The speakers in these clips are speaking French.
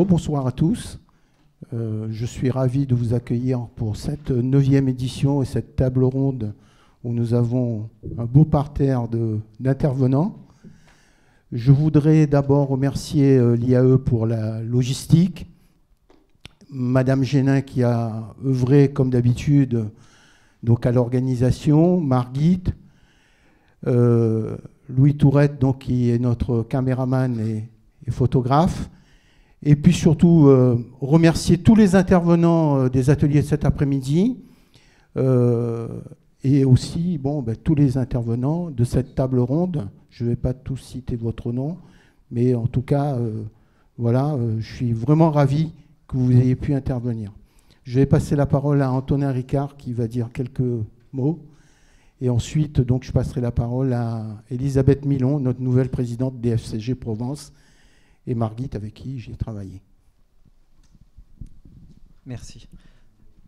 rebonsoir à tous. Je suis ravi de vous accueillir pour cette 9e édition et cette table ronde où nous avons un beau parterre d'intervenants. Je voudrais d'abord remercier l'IAE pour la logistique, Madame Génin qui a œuvré comme d'habitude donc à l'organisation, Margit, Louis Tourette donc, qui est notre caméraman et photographe, et puis surtout remercier tous les intervenants des ateliers de cet après-midi et aussi tous les intervenants de cette table ronde. Je ne vais pas tous citer votre nom, mais en tout cas, voilà, je suis vraiment ravi que vous ayez pu intervenir. Je vais passer la parole à Antonin Ricard qui va dire quelques mots. Et ensuite, donc, je passerai la parole à Elisabeth Milon, notre nouvelle présidente des FCG Provence, et Margit, avec qui j'ai travaillé. Merci.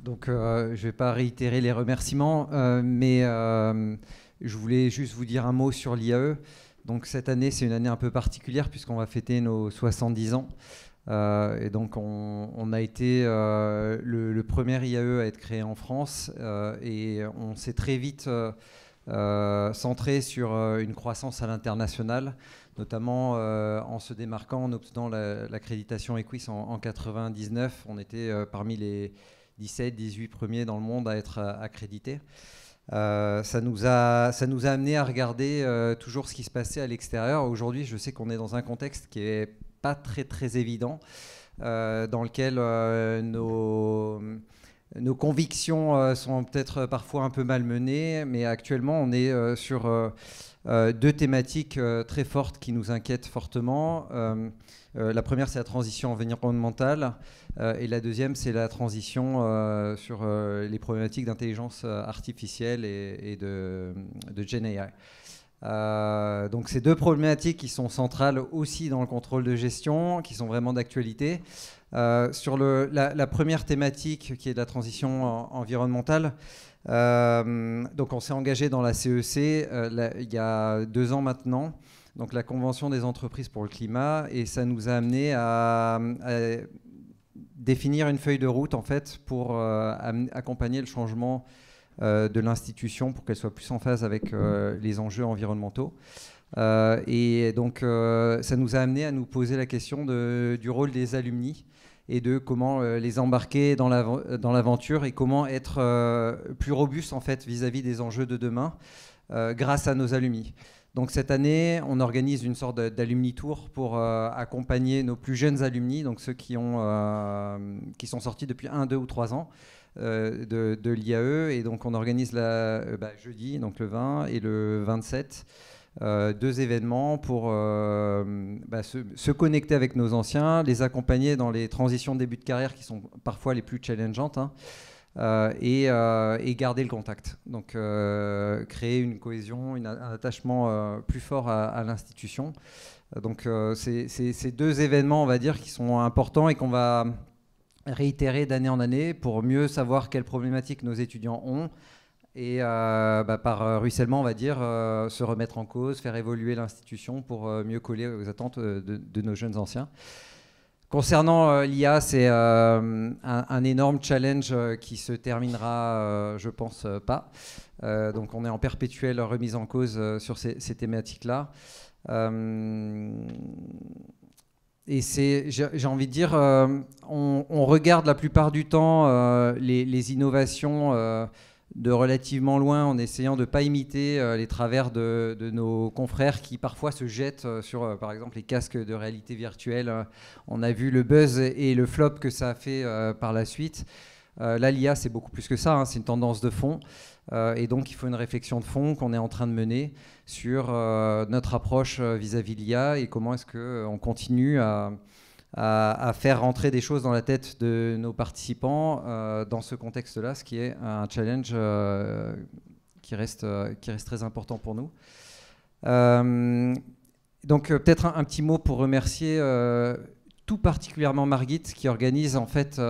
Donc, je ne vais pas réitérer les remerciements, mais je voulais juste vous dire un mot sur l'IAE. Donc, cette année, c'est une année un peu particulière puisqu'on va fêter nos 70 ans. Et donc, on a été le premier IAE à être créé en France et on s'est très vite centré sur une croissance à l'international, notamment en se démarquant, en obtenant l'accréditation EQUIS en 1999. On était parmi les 17-18 premiers dans le monde à être accrédités. Ça nous a amené à regarder toujours ce qui se passait à l'extérieur. Aujourd'hui, je sais qu'on est dans un contexte qui est pas très évident, dans lequel nos convictions sont peut-être parfois un peu malmenées, mais actuellement on est sur deux thématiques très fortes qui nous inquiètent fortement. La première, c'est la transition environnementale et la deuxième, c'est la transition sur les problématiques d'intelligence artificielle et de Gen AI. Donc ces deux problématiques qui sont centrales aussi dans le contrôle de gestion, qui sont vraiment d'actualité. Sur la première thématique qui est de la transition environnementale, donc on s'est engagé dans la CEC il y a 2 ans maintenant, donc la Convention des entreprises pour le climat, et ça nous a amené à définir une feuille de route en fait pour accompagner le changement de l'institution pour qu'elle soit plus en phase avec les enjeux environnementaux. Et donc, ça nous a amené à nous poser la question du rôle des alumni et de comment les embarquer dans l'aventure et comment être plus robuste en fait, vis-à-vis des enjeux de demain grâce à nos alumni. Donc cette année, on organise une sorte d'alumni tour pour accompagner nos plus jeunes alumni, donc ceux qui sont sortis depuis 1, 2 ou 3 ans. De l'IAE, et donc on organise jeudi, donc le 20 et le 27, 2 événements pour se connecter avec nos anciens, les accompagner dans les transitions de début de carrière qui sont parfois les plus challengeantes, et garder le contact. Donc créer une cohésion, un attachement plus fort à l'institution. Donc c'est 2 événements, on va dire, qui sont importants et qu'on va réitérer d'année en année pour mieux savoir quelles problématiques nos étudiants ont et par ruissellement, on va dire, se remettre en cause, faire évoluer l'institution pour mieux coller aux attentes de nos jeunes anciens. Concernant l'IA, c'est un énorme challenge qui se terminera, je pense, pas. Donc on est en perpétuelle remise en cause sur ces thématiques-là. Et j'ai envie de dire, on regarde la plupart du temps les innovations de relativement loin en essayant de ne pas imiter les travers de nos confrères qui parfois se jettent sur, par exemple, les casques de réalité virtuelle. On a vu le buzz et le flop que ça a fait par la suite. Là, l'IA, c'est beaucoup plus que ça, hein, c'est une tendance de fond. Et donc, il faut une réflexion de fond qu'on est en train de mener sur notre approche vis-à-vis de l'IA et comment est-ce qu'on continue à faire rentrer des choses dans la tête de nos participants dans ce contexte-là, ce qui est un challenge qui reste très important pour nous. Donc, peut-être un petit mot pour remercier tout particulièrement Margit qui organise en fait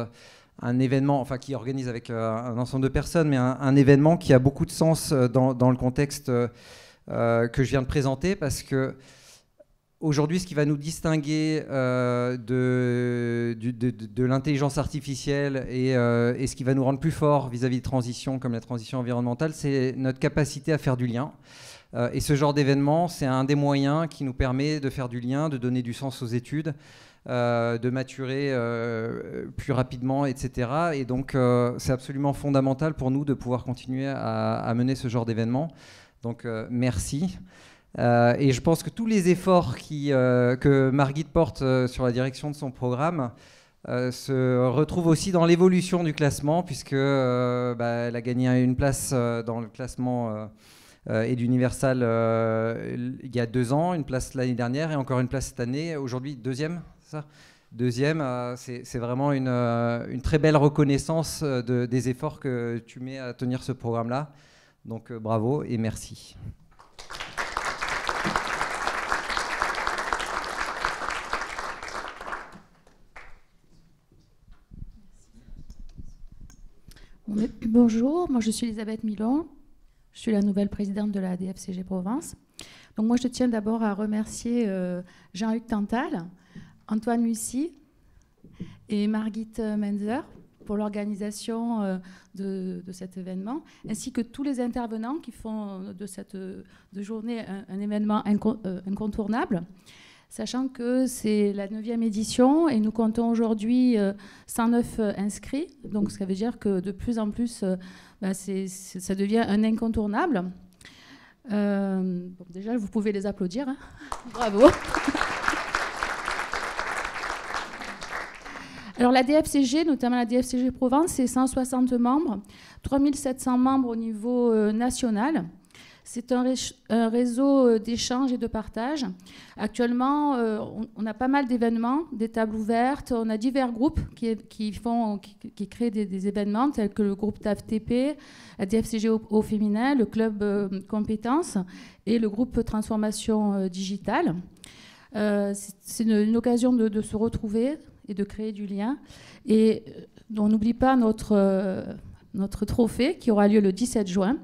un événement, enfin qui organise avec un ensemble de personnes, mais un événement qui a beaucoup de sens dans le contexte que je viens de présenter, parce que Aujourd'hui, ce qui va nous distinguer de l'intelligence artificielle et ce qui va nous rendre plus forts vis-à-vis de transitions comme la transition environnementale, c'est notre capacité à faire du lien. Et ce genre d'événement, c'est un des moyens qui nous permet de faire du lien, de donner du sens aux études, de maturer plus rapidement, etc. Et donc, c'est absolument fondamental pour nous de pouvoir continuer à mener ce genre d'événement. Donc, merci. Et je pense que tous les efforts que Margit porte sur la direction de son programme se retrouvent aussi dans l'évolution du classement, puisque elle a gagné une place dans le classement EduNiversal il y a 2 ans, une place l'année dernière et encore une place cette année. Aujourd'hui, deuxième, c'est ça ? Deuxième, c'est vraiment une très belle reconnaissance des efforts que tu mets à tenir ce programme-là. Donc bravo et merci. Bonjour, moi je suis Elisabeth Milon, je suis la nouvelle présidente de la DFCG Provence. Donc moi je tiens d'abord à remercier Jean-Hugues Tantal, Antoine Mussy et Margit Menzer pour l'organisation de cet événement, ainsi que tous les intervenants qui font de cette journée un événement incontournable. Sachant que c'est la 9e édition et nous comptons aujourd'hui 109 inscrits. Donc, ça veut dire que de plus en plus, ça devient un incontournable. Déjà, vous pouvez les applaudir. Hein. Bravo. Alors, la DFCG, notamment la DFCG Provence, c'est 160 membres, 3700 membres au niveau national. C'est un réseau d'échange et de partage. Actuellement, on a pas mal d'événements, des tables ouvertes. On a divers groupes qui créent des événements, tels que le groupe TAFTP, la DFCG au féminin, le club compétences et le groupe transformation digitale. C'est une occasion de se retrouver et de créer du lien. Et on n'oublie pas notre trophée qui aura lieu le 17 juin.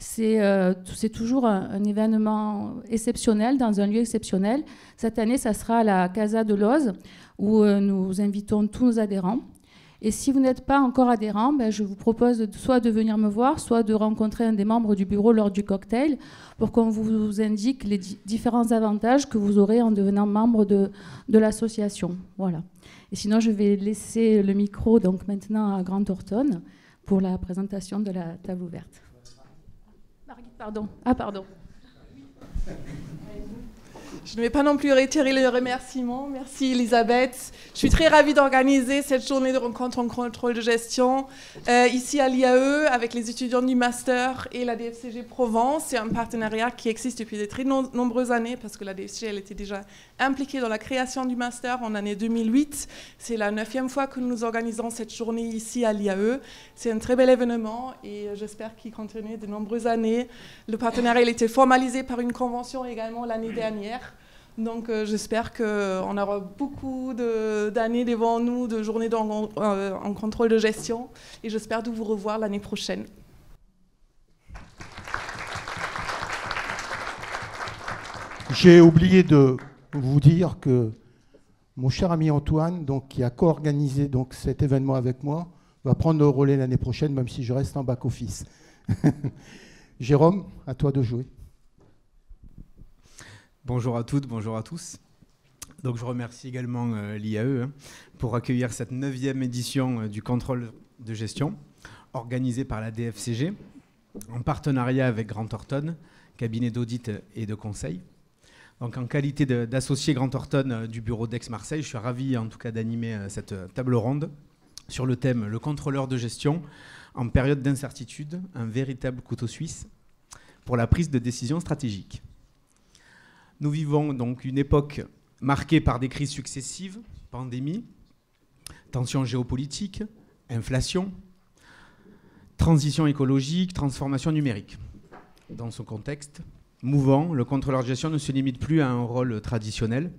C'est toujours un événement exceptionnel, dans un lieu exceptionnel. Cette année, ça sera à la Casa de Loz, où nous invitons tous nos adhérents. Et si vous n'êtes pas encore adhérent, je vous propose soit de venir me voir, soit de rencontrer un des membres du bureau lors du cocktail, pour qu'on vous indique les différents avantages que vous aurez en devenant membre de l'association. Voilà. Et sinon, je vais laisser le micro donc, maintenant à Grant Thornton pour la présentation de la table ouverte. Pardon. Ah, pardon. Je ne vais pas non plus réitérer les remerciements. Merci Elisabeth. Je suis très ravie d'organiser cette journée de rencontre en contrôle de gestion ici à l'IAE avec les étudiants du master et la DFCG Provence. C'est un partenariat qui existe depuis de très nombreuses années parce que la DFCG elle était déjà impliquée dans la création du master en année 2008. C'est la 9e fois que nous organisons cette journée ici à l'IAE. C'est un très bel événement et j'espère qu'il continue de nombreuses années. Le partenariat il a été formalisé par une convention également l'année dernière. Donc j'espère qu'on aura beaucoup d'années devant nous, de journées en contrôle de gestion, et j'espère de vous revoir l'année prochaine. J'ai oublié de vous dire que mon cher ami Antoine, donc, qui a co-organisé donc, cet événement avec moi, va prendre le relais l'année prochaine, même si je reste en back-office. Jérôme, à toi de jouer. Bonjour à toutes, bonjour à tous. Donc je remercie également l'IAE pour accueillir cette 9e édition du contrôle de gestion organisée par la DFCG en partenariat avec Grant Thornton, cabinet d'audit et de conseil. Donc en qualité d'associé Grant Thornton du bureau d'Aix-Marseille, je suis ravi en tout cas d'animer cette table ronde sur le thème « Le contrôleur de gestion en période d'incertitude, un véritable couteau suisse pour la prise de décision stratégique ». Nous vivons donc une époque marquée par des crises successives, pandémie, tensions géopolitiques, inflation, transition écologique, transformation numérique. Dans ce contexte mouvant, le contrôleur de gestion ne se limite plus à un rôle traditionnel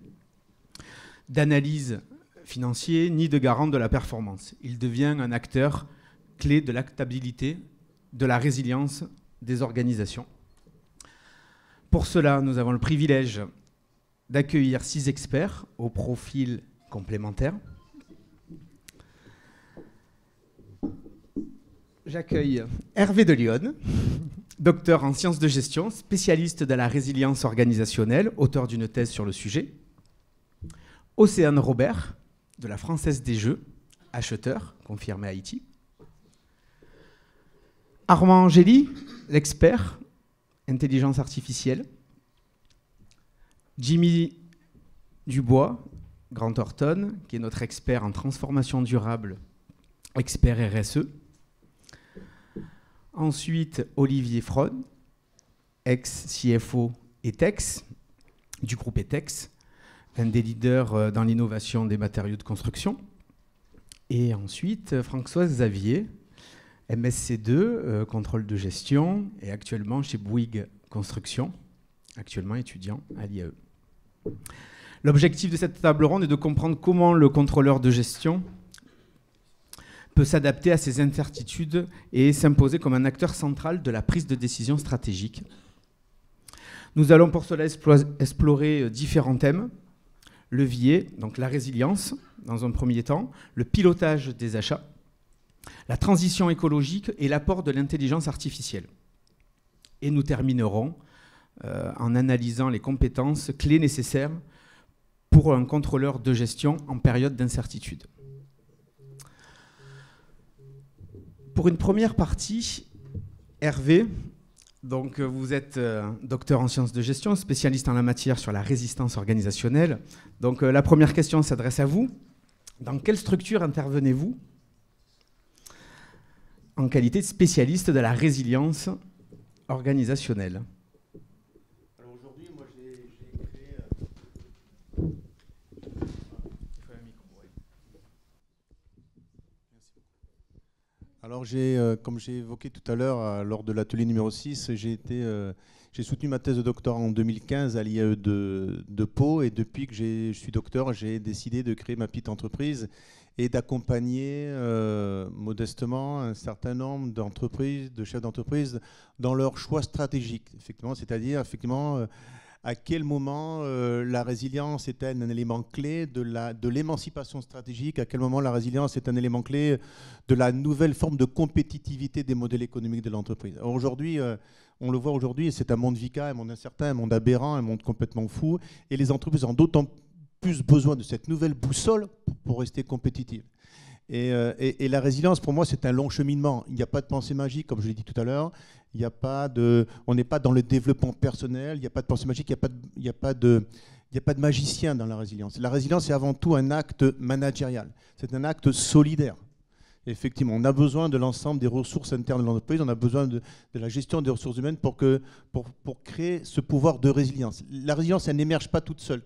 d'analyse financier ni de garant de la performance. Il devient un acteur clé de l'actabilité, de la résilience des organisations. Pour cela, nous avons le privilège d'accueillir 6 experts au profil complémentaire. J'accueille Hervé de Lyon, docteur en sciences de gestion, spécialiste de la résilience organisationnelle, auteur d'une thèse sur le sujet. Océane Robert, de la Française des Jeux, acheteur, confirmé à Haïti. Armand Angéli, l'expert, intelligence artificielle. Jimmy Dubois, Grant Thornton, qui est notre expert en transformation durable, expert RSE. Ensuite, Olivier Fron, ex-CFO ETEX, du groupe ETEX, un des leaders dans l'innovation des matériaux de construction. Et ensuite, François Xavier, MSC2, contrôle de gestion, et actuellement chez Bouygues Construction, actuellement étudiant à l'IAE. L'objectif de cette table ronde est de comprendre comment le contrôleur de gestion peut s'adapter à ces incertitudes et s'imposer comme un acteur central de la prise de décision stratégique. Nous allons pour cela explorer différents thèmes. Levier, donc la résilience, dans un premier temps, le pilotage des achats, la transition écologique et l'apport de l'intelligence artificielle. Et nous terminerons en analysant les compétences clés nécessaires pour un contrôleur de gestion en période d'incertitude. Pour une première partie, Hervé, donc vous êtes docteur en sciences de gestion, spécialiste en la matière sur la résistance organisationnelle. Donc la première question s'adresse à vous. Dans quelle structure intervenez-vous en qualité de spécialiste de la résilience organisationnelle? Alors aujourd'hui, moi j'ai créé... Alors, comme j'ai évoqué tout à l'heure, lors de l'atelier numéro 6, j'ai soutenu ma thèse de doctorat en 2015 à l'IAE de Pau. Et depuis que je suis docteur, j'ai décidé de créer ma petite entreprise et d'accompagner modestement un certain nombre d'entreprises, de chefs d'entreprise, dans leur choix stratégique. Effectivement, c'est-à-dire, à quel moment la résilience est-elle un élément clé de l'émancipation stratégique? À quel moment la résilience est un élément clé de la nouvelle forme de compétitivité des modèles économiques de l'entreprise? Aujourd'hui, on le voit aujourd'hui, c'est un monde VICA, un monde incertain, un monde aberrant, un monde complètement fou. Et les entreprises ont d'autant plus besoin de cette nouvelle boussole pour rester compétitives. Et la résilience, pour moi, c'est un long cheminement. Il n'y a pas de pensée magique, comme je l'ai dit tout à l'heure. On n'est pas dans le développement personnel. Il n'y a pas de pensée magique. Il n'y a pas de magicien dans la résilience. La résilience, c'est avant tout un acte managérial. C'est un acte solidaire. Effectivement, on a besoin de l'ensemble des ressources internes de l'entreprise. On a besoin de la gestion des ressources humaines pour créer ce pouvoir de résilience. La résilience, elle n'émerge pas toute seule.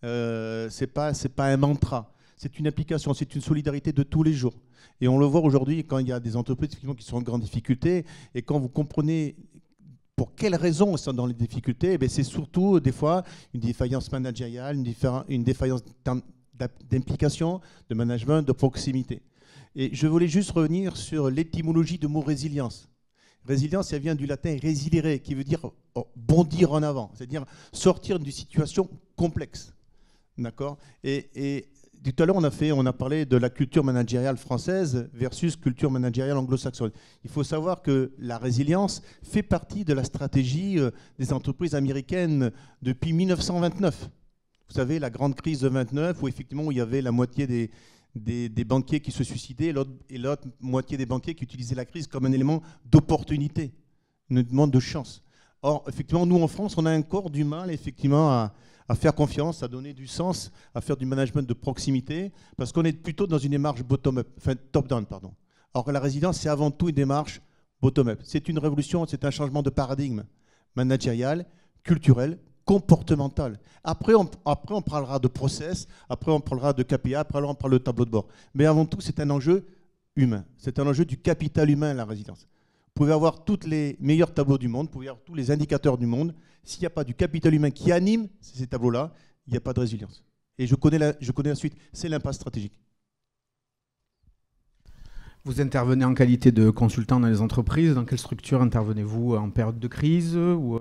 C'est pas un mantra. C'est une application, c'est une solidarité de tous les jours. Et on le voit aujourd'hui quand il y a des entreprises qui sont en grande difficulté et quand vous comprenez pour quelles raisons elles sont dans les difficultés, c'est surtout des fois une défaillance managériale, une défaillance d'implication, de management, de proximité. Et je voulais juste revenir sur l'étymologie du mot résilience. Résilience, ça vient du latin resilire, qui veut dire bondir en avant, c'est-à-dire sortir d'une situation complexe. D'accord ? Et tout à l'heure, on a parlé de la culture managériale française versus culture managériale anglo-saxonne. Il faut savoir que la résilience fait partie de la stratégie des entreprises américaines depuis 1929. Vous savez, la grande crise de 29, où effectivement il y avait la moitié des banquiers qui se suicidaient et l'autre moitié des banquiers qui utilisaient la crise comme un élément d'opportunité, une demande de chance. Or, effectivement, nous en France, on a encore du mal effectivement à faire confiance, à donner du sens, à faire du management de proximité, parce qu'on est plutôt dans une démarche top-down, pardon. Alors que la résilience, c'est avant tout une démarche bottom-up. C'est une révolution, c'est un changement de paradigme managérial, culturel, comportemental. Après, on parlera de process, après on parlera de KPI, après on parlera de tableau de bord. Mais avant tout, c'est un enjeu humain. C'est un enjeu du capital humain, la résilience. Vous pouvez avoir tous les meilleurs tableaux du monde, vous pouvez avoir tous les indicateurs du monde. S'il n'y a pas du capital humain qui anime ces tableaux-là, il n'y a pas de résilience. Et je connais la suite, c'est l'impasse stratégique. Vous intervenez en qualité de consultant dans les entreprises. Dans quelle structure intervenez-vous en période de crise ou...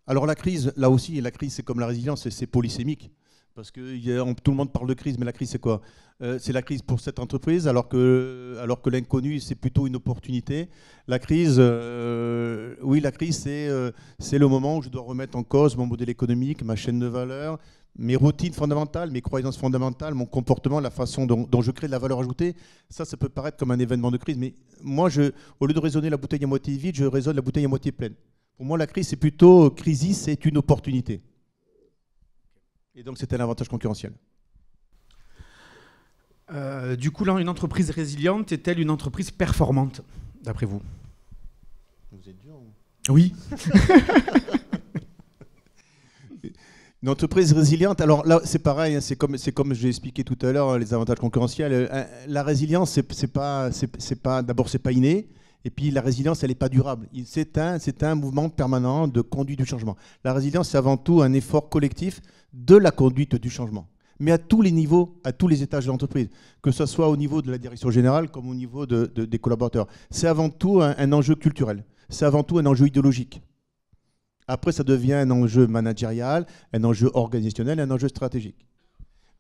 Alors la crise, là aussi, la crise c'est comme la résilience, c'est polysémique. Parce que tout le monde parle de crise, mais la crise c'est quoi? C'est la crise pour cette entreprise, alors que l'inconnu c'est plutôt une opportunité. La crise, oui, la crise c'est le moment où je dois remettre en cause mon modèle économique, ma chaîne de valeur, mes routines fondamentales, mes croyances fondamentales, mon comportement, la façon dont je crée de la valeur ajoutée. Ça peut paraître comme un événement de crise, mais moi, au lieu de raisonner la bouteille à moitié vide, je raisonne la bouteille à moitié pleine. Pour moi, la crise, c'est plutôt crisis, c'est une opportunité. Et donc, c'est un avantage concurrentiel. Du coup, là, une entreprise résiliente est-elle une entreprise performante, d'après vous? Vous êtes dur. Oui. Une entreprise résiliente, alors là c'est pareil, hein, c'est comme je l'ai expliqué tout à l'heure, les avantages concurrentiels. La résilience, c'est pas d'abord c'est pas inné, et puis la résilience elle n'est pas durable. C'est un mouvement permanent de conduite du changement. La résilience c'est avant tout un effort collectif de la conduite du changement, mais à tous les niveaux, à tous les étages de l'entreprise, que ce soit au niveau de la direction générale comme au niveau des collaborateurs. C'est avant tout un enjeu culturel, c'est avant tout un enjeu idéologique. Après, ça devient un enjeu managérial, un enjeu organisationnel, un enjeu stratégique.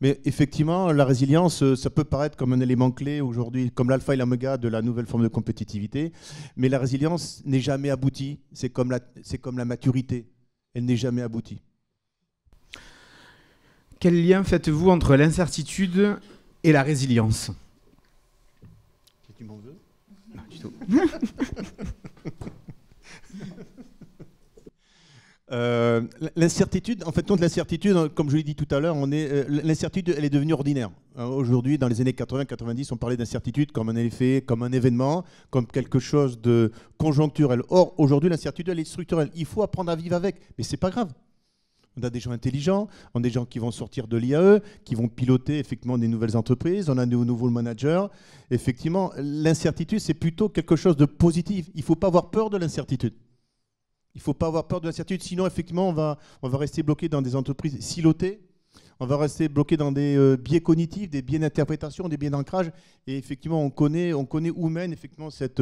Mais effectivement, la résilience, ça peut paraître comme un élément clé aujourd'hui, comme l'alpha et l'oméga de la nouvelle forme de compétitivité. Mais la résilience n'est jamais aboutie. C'est comme la maturité. Elle n'est jamais aboutie. Quel lien faites-vous entre l'incertitude et la résilience? Tu m'en veux? Non, du tout. L'incertitude, en fait, l'incertitude, comme je l'ai dit tout à l'heure, l'incertitude, elle est devenue ordinaire. Aujourd'hui, dans les années 80-90, on parlait d'incertitude comme un effet, comme un événement, comme quelque chose de conjoncturel. Or, aujourd'hui, l'incertitude, elle est structurelle. Il faut apprendre à vivre avec, mais c'est pas grave. On a des gens intelligents, on a des gens qui vont sortir de l'IAE, qui vont piloter effectivement des nouvelles entreprises, on a de nouveaux managers. Effectivement, l'incertitude, c'est plutôt quelque chose de positif. Il ne faut pas avoir peur de l'incertitude. Il ne faut pas avoir peur de l'incertitude, sinon effectivement on va rester bloqué dans des entreprises silotées, on va rester bloqué dans des biais cognitifs, des biais d'interprétation, des biais d'ancrage, et effectivement on connaît où mène effectivement cette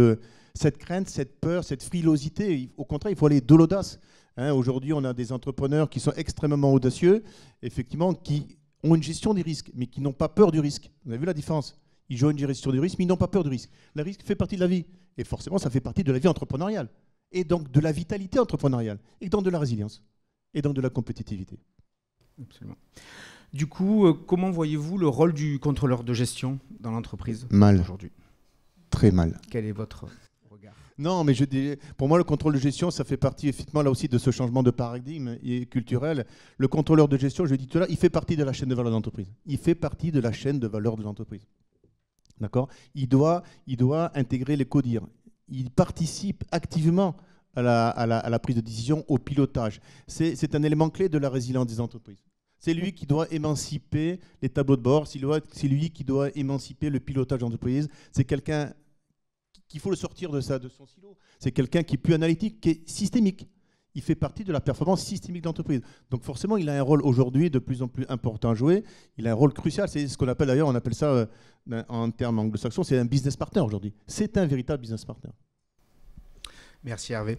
crainte, cette peur, cette frilosité. Au contraire, il faut aller de l'audace. Hein, aujourd'hui, on a des entrepreneurs qui sont extrêmement audacieux, effectivement, qui ont une gestion des risques, mais qui n'ont pas peur du risque. Vous avez vu la différence? Ils jouent une gestion du risque, mais ils n'ont pas peur du risque. Le risque fait partie de la vie, et forcément ça fait partie de la vie entrepreneuriale. Et donc de la vitalité entrepreneuriale, et donc de la résilience, et donc de la compétitivité. Absolument. Du coup, comment voyez-vous le rôle du contrôleur de gestion dans l'entreprise aujourd'hui? Très mal. Quel est votre regard? Non, mais pour moi, le contrôle de gestion, ça fait partie effectivement là aussi de ce changement de paradigme et culturel. Le contrôleur de gestion, je l'ai dit tout à l'heure, il fait partie de la chaîne de valeur de l'entreprise. Il fait partie de la chaîne de valeur de l'entreprise. D'accord? Il doit intégrer les CODIR. Il participe activement à la prise de décision, au pilotage. C'est un élément clé de la résilience des entreprises. C'est lui qui doit émanciper les tableaux de bord, c'est lui qui doit émanciper le pilotage d'entreprise. C'est quelqu'un qu'il faut le sortir de son silo. C'est quelqu'un qui est plus analytique, qui est systémique. Il fait partie de la performance systémique de l'entreprise. Donc forcément, il a un rôle aujourd'hui de plus en plus important à jouer. Il a un rôle crucial. C'est ce qu'on appelle d'ailleurs, on appelle ça en termes anglo-saxons, c'est un business partner aujourd'hui. C'est un véritable business partner. Merci Hervé.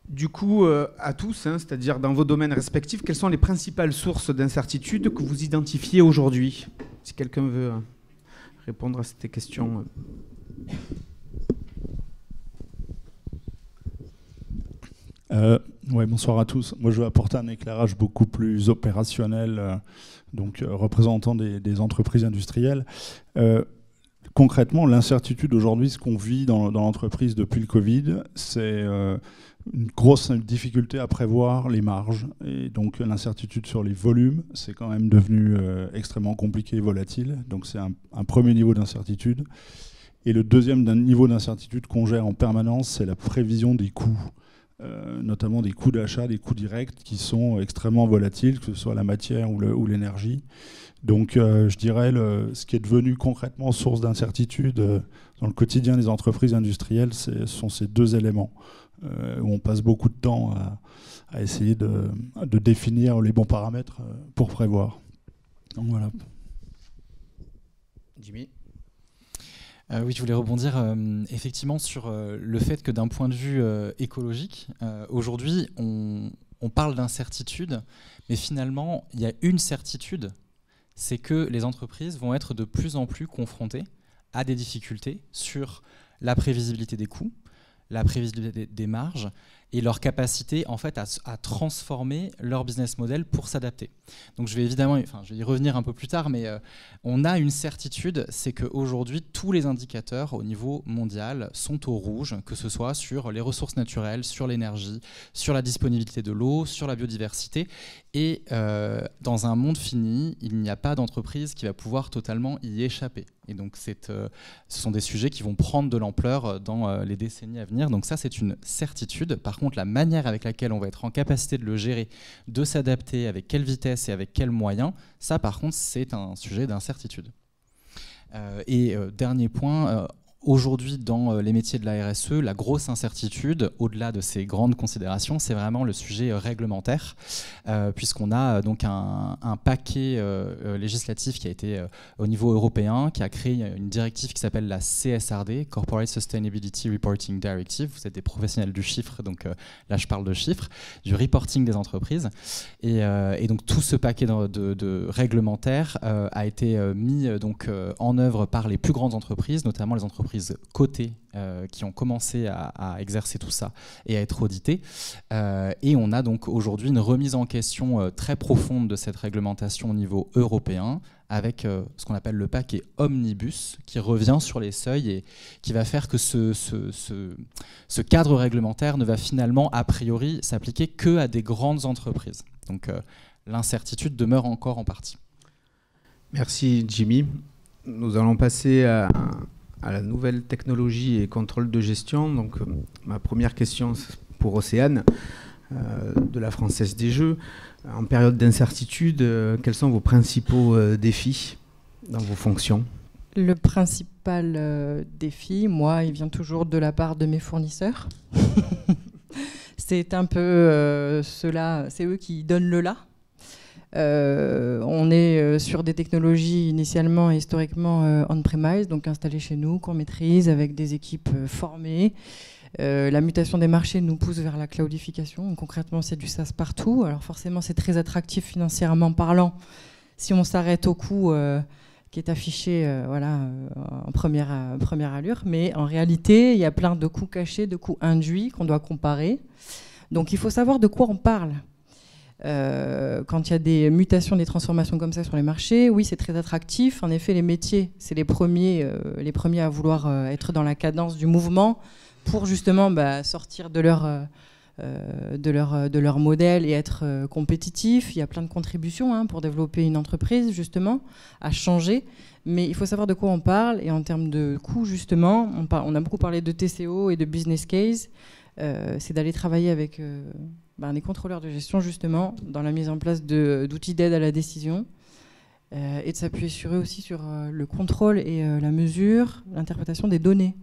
Du coup, à tous, c'est-à-dire dans vos domaines respectifs, quelles sont les principales sources d'incertitude que vous identifiez aujourd'hui? Si quelqu'un veut répondre à cette question. Ouais, bonsoir à tous. Moi, je vais apporter un éclairage beaucoup plus opérationnel, représentant des entreprises industrielles. Concrètement, l'incertitude aujourd'hui, ce qu'on vit dans l'entreprise depuis le Covid, c'est une grosse difficulté à prévoir les marges. Et donc l'incertitude sur les volumes, c'est quand même devenu extrêmement compliqué et volatile. Donc c'est un premier niveau d'incertitude. Et le deuxième niveau d'incertitude qu'on gère en permanence, c'est la prévision des coûts. Notamment des coûts d'achat, des coûts directs qui sont extrêmement volatiles, que ce soit la matière ou l'énergie. Donc je dirais ce qui est devenu concrètement source d'incertitude dans le quotidien des entreprises industrielles, ce sont ces deux éléments où on passe beaucoup de temps à essayer de définir les bons paramètres pour prévoir. Donc voilà. Jimmy. Oui, je voulais rebondir effectivement sur le fait que d'un point de vue écologique, aujourd'hui, on parle d'incertitude, mais finalement, il y a une certitude, c'est que les entreprises vont être de plus en plus confrontées à des difficultés sur la prévisibilité des coûts, la prévisibilité des marges et leur capacité en fait à transformer leur business model pour s'adapter. Donc je vais évidemment, je vais y revenir un peu plus tard, mais on a une certitude, c'est qu'aujourd'hui tous les indicateurs au niveau mondial sont au rouge, que ce soit sur les ressources naturelles, sur l'énergie, sur la disponibilité de l'eau, sur la biodiversité. Et dans un monde fini, il n'y a pas d'entreprise qui va pouvoir totalement y échapper. Et donc ce sont des sujets qui vont prendre de l'ampleur dans les décennies à venir. Donc ça, c'est une certitude. Par contre, la manière avec laquelle on va être en capacité de le gérer, de s'adapter, avec quelle vitesse et avec quels moyens, ça, par contre, c'est un sujet d'incertitude. Dernier point, aujourd'hui, dans les métiers de la RSE, la grosse incertitude, au-delà de ces grandes considérations, c'est vraiment le sujet réglementaire, puisqu'on a donc un paquet législatif qui a été au niveau européen, qui a créé une directive qui s'appelle la CSRD, Corporate Sustainability Reporting Directive. Vous êtes des professionnels du chiffre, donc là je parle de chiffres, du reporting des entreprises. Et donc tout ce paquet de réglementaires a été mis en œuvre par les plus grandes entreprises, notamment les entreprises cotées qui ont commencé à exercer tout ça et à être auditées. Et on a donc aujourd'hui une remise en question très profonde de cette réglementation au niveau européen, avec ce qu'on appelle le paquet Omnibus, qui revient sur les seuils et qui va faire que ce cadre réglementaire ne va finalement, a priori, s'appliquer qu'à des grandes entreprises. Donc l'incertitude demeure encore en partie. Merci Jimmy. Nous allons passer à la nouvelle technologie et contrôle de gestion. Donc, ma première question pour Océane, de la Française des Jeux. En période d'incertitude, quels sont vos principaux défis dans vos fonctions ? Le principal défi, moi, il vient toujours de la part de mes fournisseurs. C'est un peu ceux-là, c'est eux qui donnent le là. On est sur des technologies initialement et historiquement on-premise, donc installées chez nous, qu'on maîtrise avec des équipes formées. La mutation des marchés nous pousse vers la cloudification. Donc, concrètement, c'est du SaaS partout. Alors forcément, c'est très attractif financièrement parlant si on s'arrête au coût qui est affiché en première allure. Mais en réalité, il y a plein de coûts cachés, de coûts induits qu'on doit comparer. Donc il faut savoir de quoi on parle. Quand il y a des mutations, des transformations comme ça sur les marchés, oui, c'est très attractif. En effet, les métiers, c'est les premiers à vouloir être dans la cadence du mouvement pour justement sortir de leur modèle et être compétitif. Il y a plein de contributions pour développer une entreprise, justement, à changer. Mais il faut savoir de quoi on parle. Et en termes de coûts, justement, on a beaucoup parlé de TCO et de business case. C'est d'aller travailler avec des contrôleurs de gestion, justement, dans la mise en place d'outils d'aide à la décision et de s'appuyer sur eux aussi sur le contrôle et la mesure, l'interprétation des données.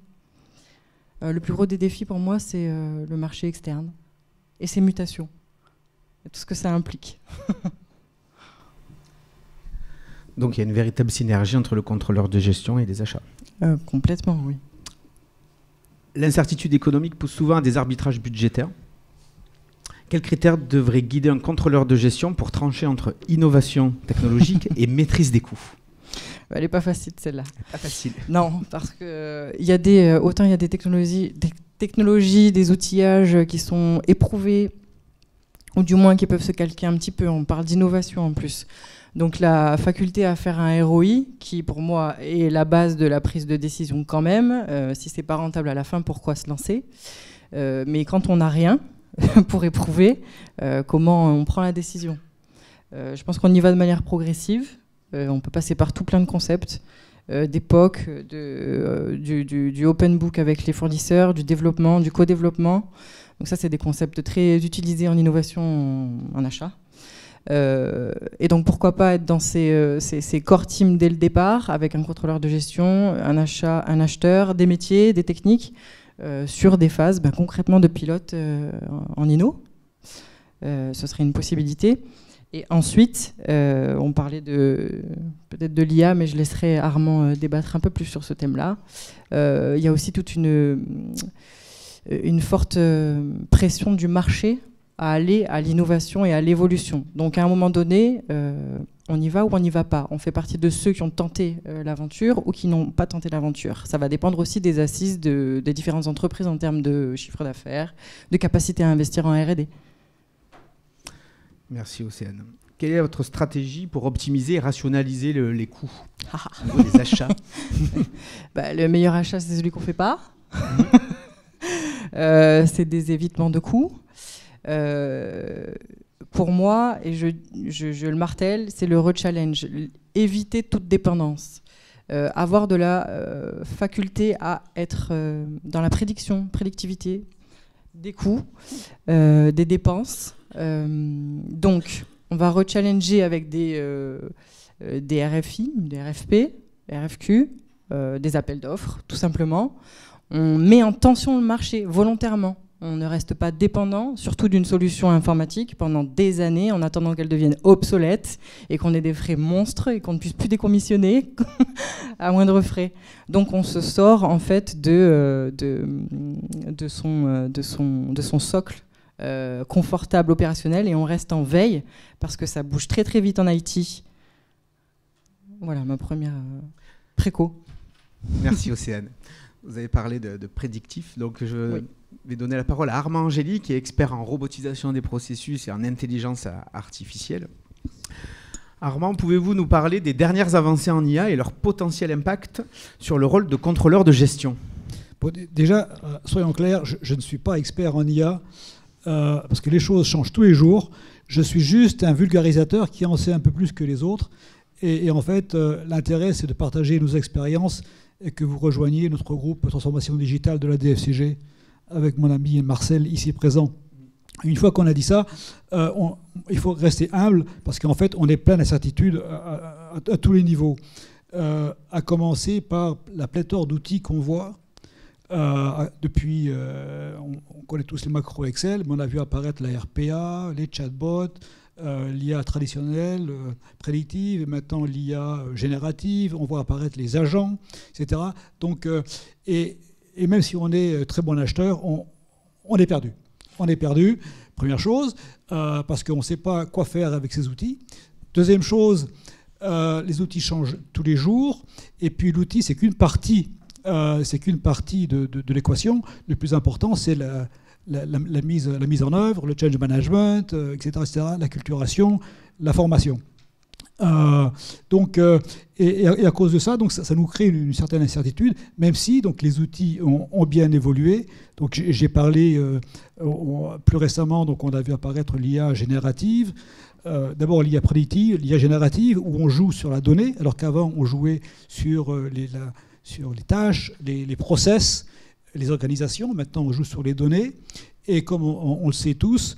Le plus gros des défis pour moi, c'est le marché externe et ses mutations, et tout ce que ça implique. Donc il y a une véritable synergie entre le contrôleur de gestion et les achats. Complètement, oui. L'incertitude économique pousse souvent à des arbitrages budgétaires. Quels critères devraient guider un contrôleur de gestion pour trancher entre innovation technologique et maîtrise des coûts ? Elle n'est pas facile, celle-là. Pas facile. Non, parce que autant il y a des technologies, des outillages qui sont éprouvés, ou du moins qui peuvent se calquer un petit peu. On parle d'innovation en plus. Donc la faculté à faire un ROI, qui pour moi est la base de la prise de décision quand même. Si c'est pas rentable à la fin, pourquoi se lancer ? Mais quand on n'a rien pour éprouver, comment on prend la décision ? Je pense qu'on y va de manière progressive. On peut passer par tout plein de concepts, d'époque, du open book avec les fournisseurs, du développement, du co-développement. Donc ça, c'est des concepts très utilisés en innovation, en achat. Et donc pourquoi pas être dans ces core teams dès le départ, avec un contrôleur de gestion, un acheteur, des métiers, des techniques, sur des phases concrètement de pilote en inno. Ce serait une possibilité. Et ensuite, on parlait peut-être de l'IA, mais je laisserai Armand débattre un peu plus sur ce thème-là. Il y a aussi toute une forte pression du marché à aller à l'innovation et à l'évolution. Donc à un moment donné, on y va ou on n'y va pas. On fait partie de ceux qui ont tenté l'aventure ou qui n'ont pas tenté l'aventure. Ça va dépendre aussi des assises des différentes entreprises en termes de chiffre d'affaires, de capacité à investir en R&D. Merci Océane. Quelle est votre stratégie pour optimiser et rationaliser les coûts au niveau des achats? Le meilleur achat, c'est celui qu'on ne fait pas. C'est des évitements de coûts. Pour moi, et je le martèle, c'est le re-challenge. Éviter toute dépendance. Avoir de la faculté à être dans la prédictivité des coûts, des dépenses. Donc, on va re-challenger avec des RFI, des RFP, RFQ, des appels d'offres, tout simplement. On met en tension le marché volontairement. On ne reste pas dépendant, surtout d'une solution informatique, pendant des années, en attendant qu'elle devienne obsolète et qu'on ait des frais monstres et qu'on ne puisse plus décommissionner à moindre frais. Donc on se sort en fait de son socle confortable opérationnel et on reste en veille parce que ça bouge très très vite en IT. Voilà ma première préco. Merci Océane. Vous avez parlé de prédictif, donc je vais donner la parole à Armand Angéli, qui est expert en robotisation des processus et en intelligence artificielle. Armand, pouvez-vous nous parler des dernières avancées en IA et leur potentiel impact sur le rôle de contrôleur de gestion? Bon, déjà, soyons clairs, je ne suis pas expert en IA, parce que les choses changent tous les jours. Je suis juste un vulgarisateur qui en sait un peu plus que les autres. Et en fait, l'intérêt, c'est de partager nos expériences et que vous rejoigniez notre groupe Transformation Digitale de la DFCG avec mon ami Marcel ici présent. Une fois qu'on a dit ça, il faut rester humble parce qu'en fait, on est plein d'incertitudes à tous les niveaux. À commencer par la pléthore d'outils qu'on voit. Depuis, on connaît tous les macros Excel, mais on a vu apparaître la RPA, les chatbots, l'IA traditionnelle, prédictive, et maintenant l'IA générative, on voit apparaître les agents, etc. Donc, et même si on est très bon acheteur, on est perdu. On est perdu, première chose, parce qu'on ne sait pas quoi faire avec ces outils. Deuxième chose, les outils changent tous les jours, et puis l'outil, c'est qu'une partie de l'équation. Le plus important, c'est la mise en œuvre, le change management, etc., l'acculturation, la formation. Et à cause de ça, donc ça nous crée une certaine incertitude, même si donc, les outils ont bien évolué. Donc, j'ai parlé plus récemment, donc, on a vu apparaître l'IA générative. D'abord l'IA prédictive, l'IA générative, où on joue sur la donnée, alors qu'avant on jouait sur les tâches, les process, les organisations. Maintenant, on joue sur les données. Et comme on le sait tous,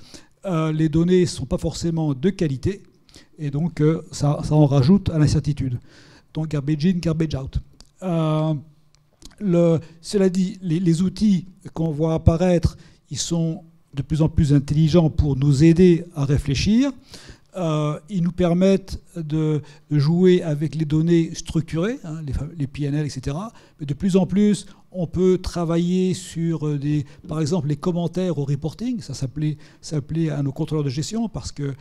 les données ne sont pas forcément de qualité. Et donc, ça en rajoute à l'incertitude. Donc, garbage in, garbage out. Cela dit, les outils qu'on voit apparaître, ils sont de plus en plus intelligents pour nous aider à réfléchir. Ils nous permettent de jouer avec les données structurées, hein, les PNL, etc. Mais de plus en plus, on peut travailler sur, par exemple, les commentaires au reporting. Ça s'appelait à nos contrôleurs de gestion parce que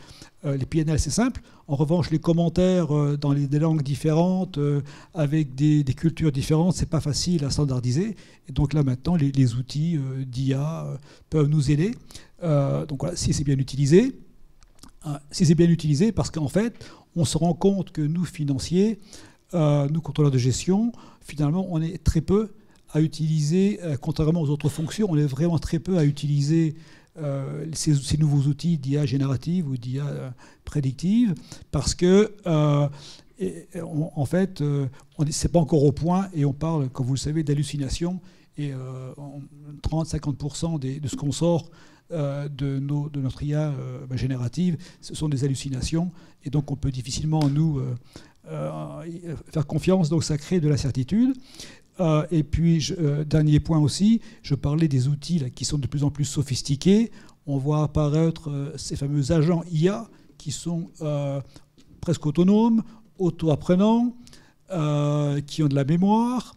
les PNL, c'est simple. En revanche, les commentaires dans des langues différentes, avec des cultures différentes, c'est pas facile à standardiser. Et donc là, maintenant, les outils d'IA peuvent nous aider. Donc voilà, si c'est bien utilisé. Si c'est bien utilisé, parce qu'en fait, on se rend compte que nous, financiers, nous, contrôleurs de gestion, finalement, on est très peu à utiliser, contrairement aux autres fonctions, on est vraiment très peu à utiliser ces nouveaux outils d'IA générative ou d'IA prédictive, parce que, en fait, c'est pas encore au point, et on parle, comme vous le savez, d'hallucination, et 30-50% de ce qu'on sort de notre IA générative, ce sont des hallucinations, et donc on peut difficilement nous faire confiance, donc ça crée de l'incertitude. Et puis, dernier point aussi, je parlais des outils là, qui sont de plus en plus sophistiqués. On voit apparaître ces fameux agents IA qui sont presque autonomes, auto-apprenants, qui ont de la mémoire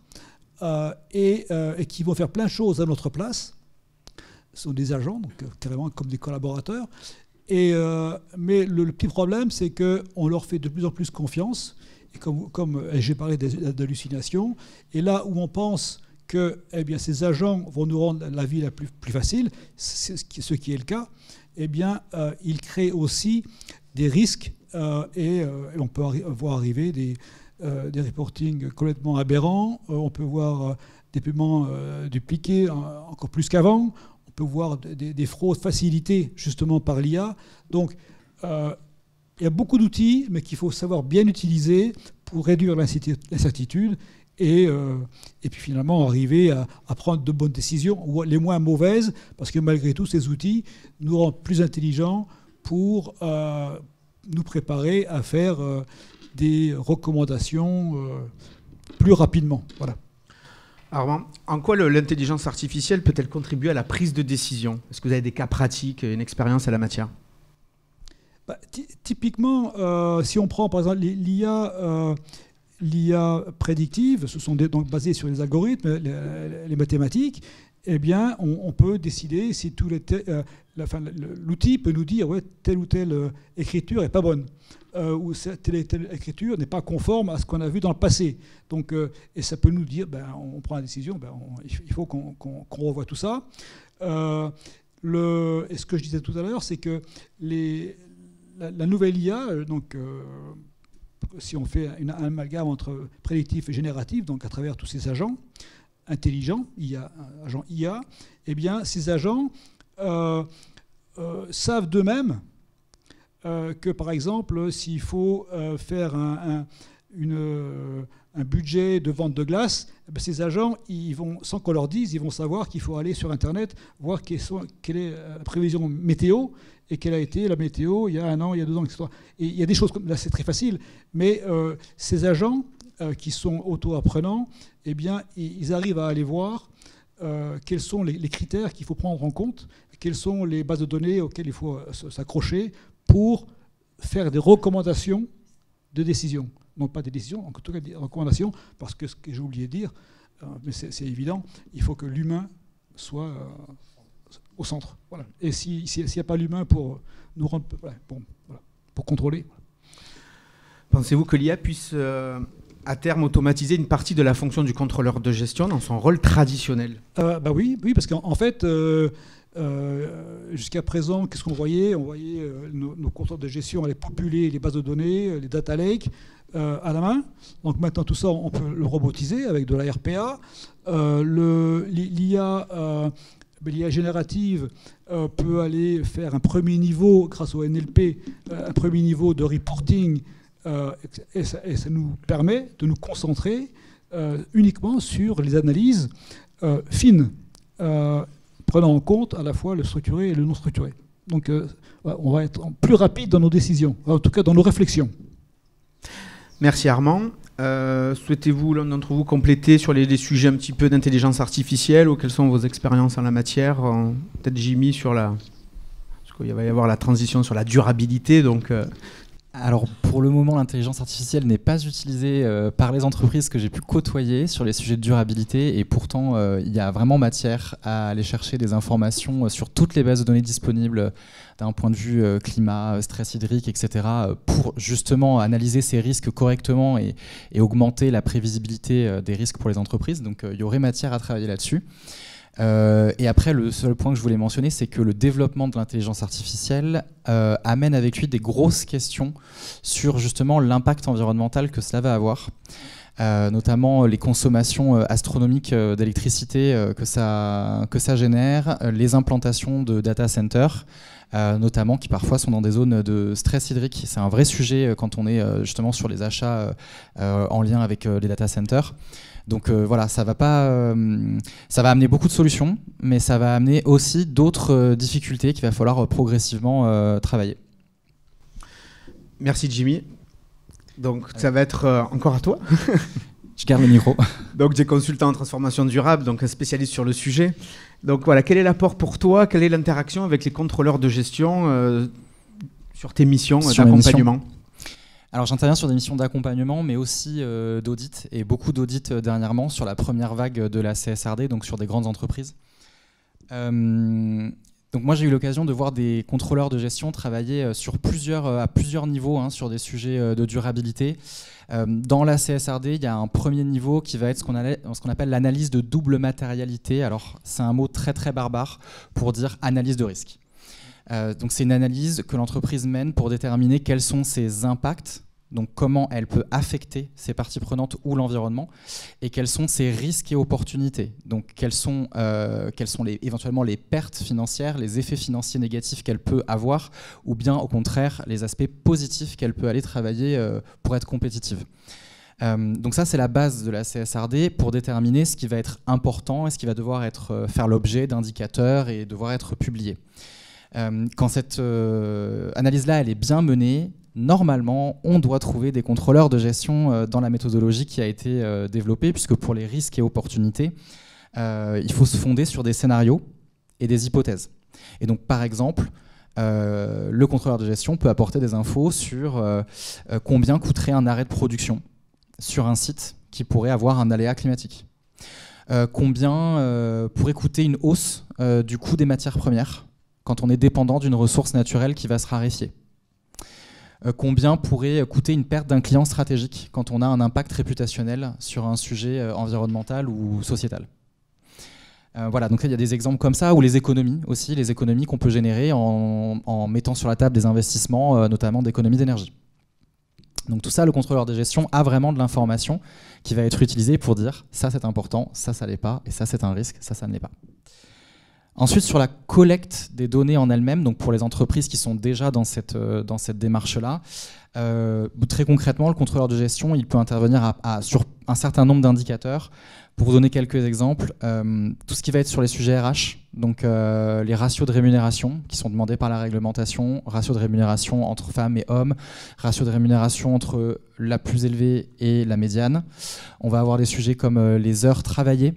et qui vont faire plein de choses à notre place. Ce sont des agents, donc carrément comme des collaborateurs. Mais le petit problème, c'est qu'on leur fait de plus en plus confiance. Et comme j'ai parlé d'hallucinations, et là où on pense que ces agents vont nous rendre la vie la plus facile, ce qui est le cas, ils créent aussi des risques et on peut voir arriver des reportings complètement aberrants, on peut voir des paiements dupliqués encore plus qu'avant, on peut voir des fraudes facilitées justement par l'IA. Donc il y a beaucoup d'outils, mais qu'il faut savoir bien utiliser pour réduire l'incertitude et puis finalement arriver à prendre de bonnes décisions, ou les moins mauvaises, parce que malgré tout, ces outils nous rendent plus intelligents pour nous préparer à faire des recommandations plus rapidement. Voilà. Armand, en quoi l'intelligence artificielle peut-elle contribuer à la prise de décision? Est-ce que vous avez des cas pratiques, une expérience à la matière? Typiquement, si on prend par exemple l'IA prédictive, ce sont donc basés sur les algorithmes, les mathématiques, on peut décider si l'outil peut nous dire telle ou telle écriture n'est pas bonne, ou telle et telle écriture n'est pas conforme à ce qu'on a vu dans le passé. Donc, et ça peut nous dire, on prend la décision, il faut qu'on revoie tout ça. Et ce que je disais tout à l'heure, c'est que la nouvelle IA, si on fait un amalgame entre prédictif et génératif, donc à travers tous ces agents intelligents, agents IA, ces agents savent d'eux-mêmes que, par exemple, s'il faut faire un budget de vente de glace, ces agents, sans qu'on leur dise, ils vont savoir qu'il faut aller sur Internet, voir quelle est la prévision météo et quelle a été la météo il y a 1 an, il y a 2 ans, etc. Et il y a des choses comme là, c'est très facile, mais ces agents qui sont auto-apprenants, ils arrivent à aller voir quels sont les critères qu'il faut prendre en compte, quelles sont les bases de données auxquelles il faut s'accrocher pour faire des recommandations de décision. Non pas des décisions, en tout cas des recommandations, parce que ce que j'ai oublié de dire, mais c'est évident, il faut que l'humain soit au centre. Voilà. Et s'il n'y a pas l'humain pour nous rendre, pour contrôler. Pensez-vous que l'IA puisse à terme automatiser une partie de la fonction du contrôleur de gestion dans son rôle traditionnel? Oui, parce qu'en fait, jusqu'à présent, qu'est-ce qu'on voyait? On voyait nos contrôleurs de gestion aller populer les bases de données, les data lakes, à la main. Donc maintenant, tout ça, on peut le robotiser avec de la RPA. L'IA générative peut aller faire un premier niveau, grâce au NLP, un premier niveau de reporting, et ça nous permet de nous concentrer uniquement sur les analyses fines, prenant en compte à la fois le structuré et le non structuré. Donc on va être plus rapide dans nos décisions, en tout cas dans nos réflexions. Merci Armand. Souhaitez-vous, l'un d'entre vous, compléter sur les sujets un petit peu d'intelligence artificielle, ou quelles sont vos expériences en la matière? Peut-être Jimmy parce qu'il va y avoir la transition sur la durabilité. Alors pour le moment, l'intelligence artificielle n'est pas utilisée par les entreprises que j'ai pu côtoyer sur les sujets de durabilité, et pourtant il y a vraiment matière à aller chercher des informations sur toutes les bases de données disponibles d'un point de vue climat, stress hydrique, etc., pour justement analyser ces risques correctement et augmenter la prévisibilité des risques pour les entreprises. Donc il y aurait matière à travailler là-dessus. Et après, le seul point que je voulais mentionner, c'est que le développement de l'intelligence artificielle amène avec lui des grosses questions sur justement l'impact environnemental que cela va avoir, notamment les consommations astronomiques d'électricité que ça génère, les implantations de data centers, notamment qui parfois sont dans des zones de stress hydrique. C'est un vrai sujet quand on est justement sur les achats en lien avec les data centers. Donc voilà, ça va amener beaucoup de solutions, mais ça va amener aussi d'autres difficultés qu'il va falloir progressivement travailler. Merci Jimmy. Donc ça va être encore à toi. Je garde le micro. Donc tu es consultant en transformation durable, donc un spécialiste sur le sujet. Donc voilà, quel est l'apport pour toi? Quelle est l'interaction avec les contrôleurs de gestion sur tes missions d'accompagnement. Alors j'interviens sur des missions d'accompagnement, mais aussi d'audit, et beaucoup d'audits dernièrement sur la première vague de la CSRD, donc sur des grandes entreprises. Donc moi j'ai eu l'occasion de voir des contrôleurs de gestion travailler à plusieurs niveaux sur des sujets de durabilité. Dans la CSRD, il y a un premier niveau qui va être ce qu'on appelle l'analyse de double matérialité. Alors c'est un mot très très barbare pour dire analyse de risque. Donc c'est une analyse que l'entreprise mène pour déterminer quels sont ses impacts, donc comment elle peut affecter ses parties prenantes ou l'environnement, et quels sont ses risques et opportunités. Donc quelles sont éventuellement les pertes financières, les effets financiers négatifs qu'elle peut avoir, ou bien au contraire les aspects positifs qu'elle peut aller travailler pour être compétitive. Donc ça c'est la base de la CSRD pour déterminer ce qui va être important et ce qui va devoir faire l'objet d'indicateurs et devoir être publié. Quand cette analyse-là elle est bien menée, normalement, on doit trouver des contrôleurs de gestion dans la méthodologie qui a été développée, puisque pour les risques et opportunités, il faut se fonder sur des scénarios et des hypothèses. Et donc, par exemple, le contrôleur de gestion peut apporter des infos sur combien coûterait un arrêt de production sur un site qui pourrait avoir un aléa climatique. Combien pourrait coûter une hausse du coût des matières premières quand on est dépendant d'une ressource naturelle qui va se raréfier. Combien pourrait coûter une perte d'un client stratégique quand on a un impact réputationnel sur un sujet environnemental ou sociétal. Voilà, donc il y a des exemples comme ça, ou les économies aussi, les économies qu'on peut générer en mettant sur la table des investissements, notamment d'économies d'énergie. Donc tout ça, le contrôleur de gestion a vraiment de l'information qui va être utilisée pour dire ça c'est important, ça l'est pas, et ça c'est un risque, ça ne l'est pas. Ensuite, sur la collecte des données en elles-mêmes, donc pour les entreprises qui sont déjà dans cette démarche-là, très concrètement, le contrôleur de gestion, il peut intervenir sur un certain nombre d'indicateurs. Pour vous donner quelques exemples, tout ce qui va être sur les sujets RH, donc les ratios de rémunération qui sont demandés par la réglementation, ratio de rémunération entre femmes et hommes, ratio de rémunération entre la plus élevée et la médiane. On va avoir des sujets comme les heures travaillées,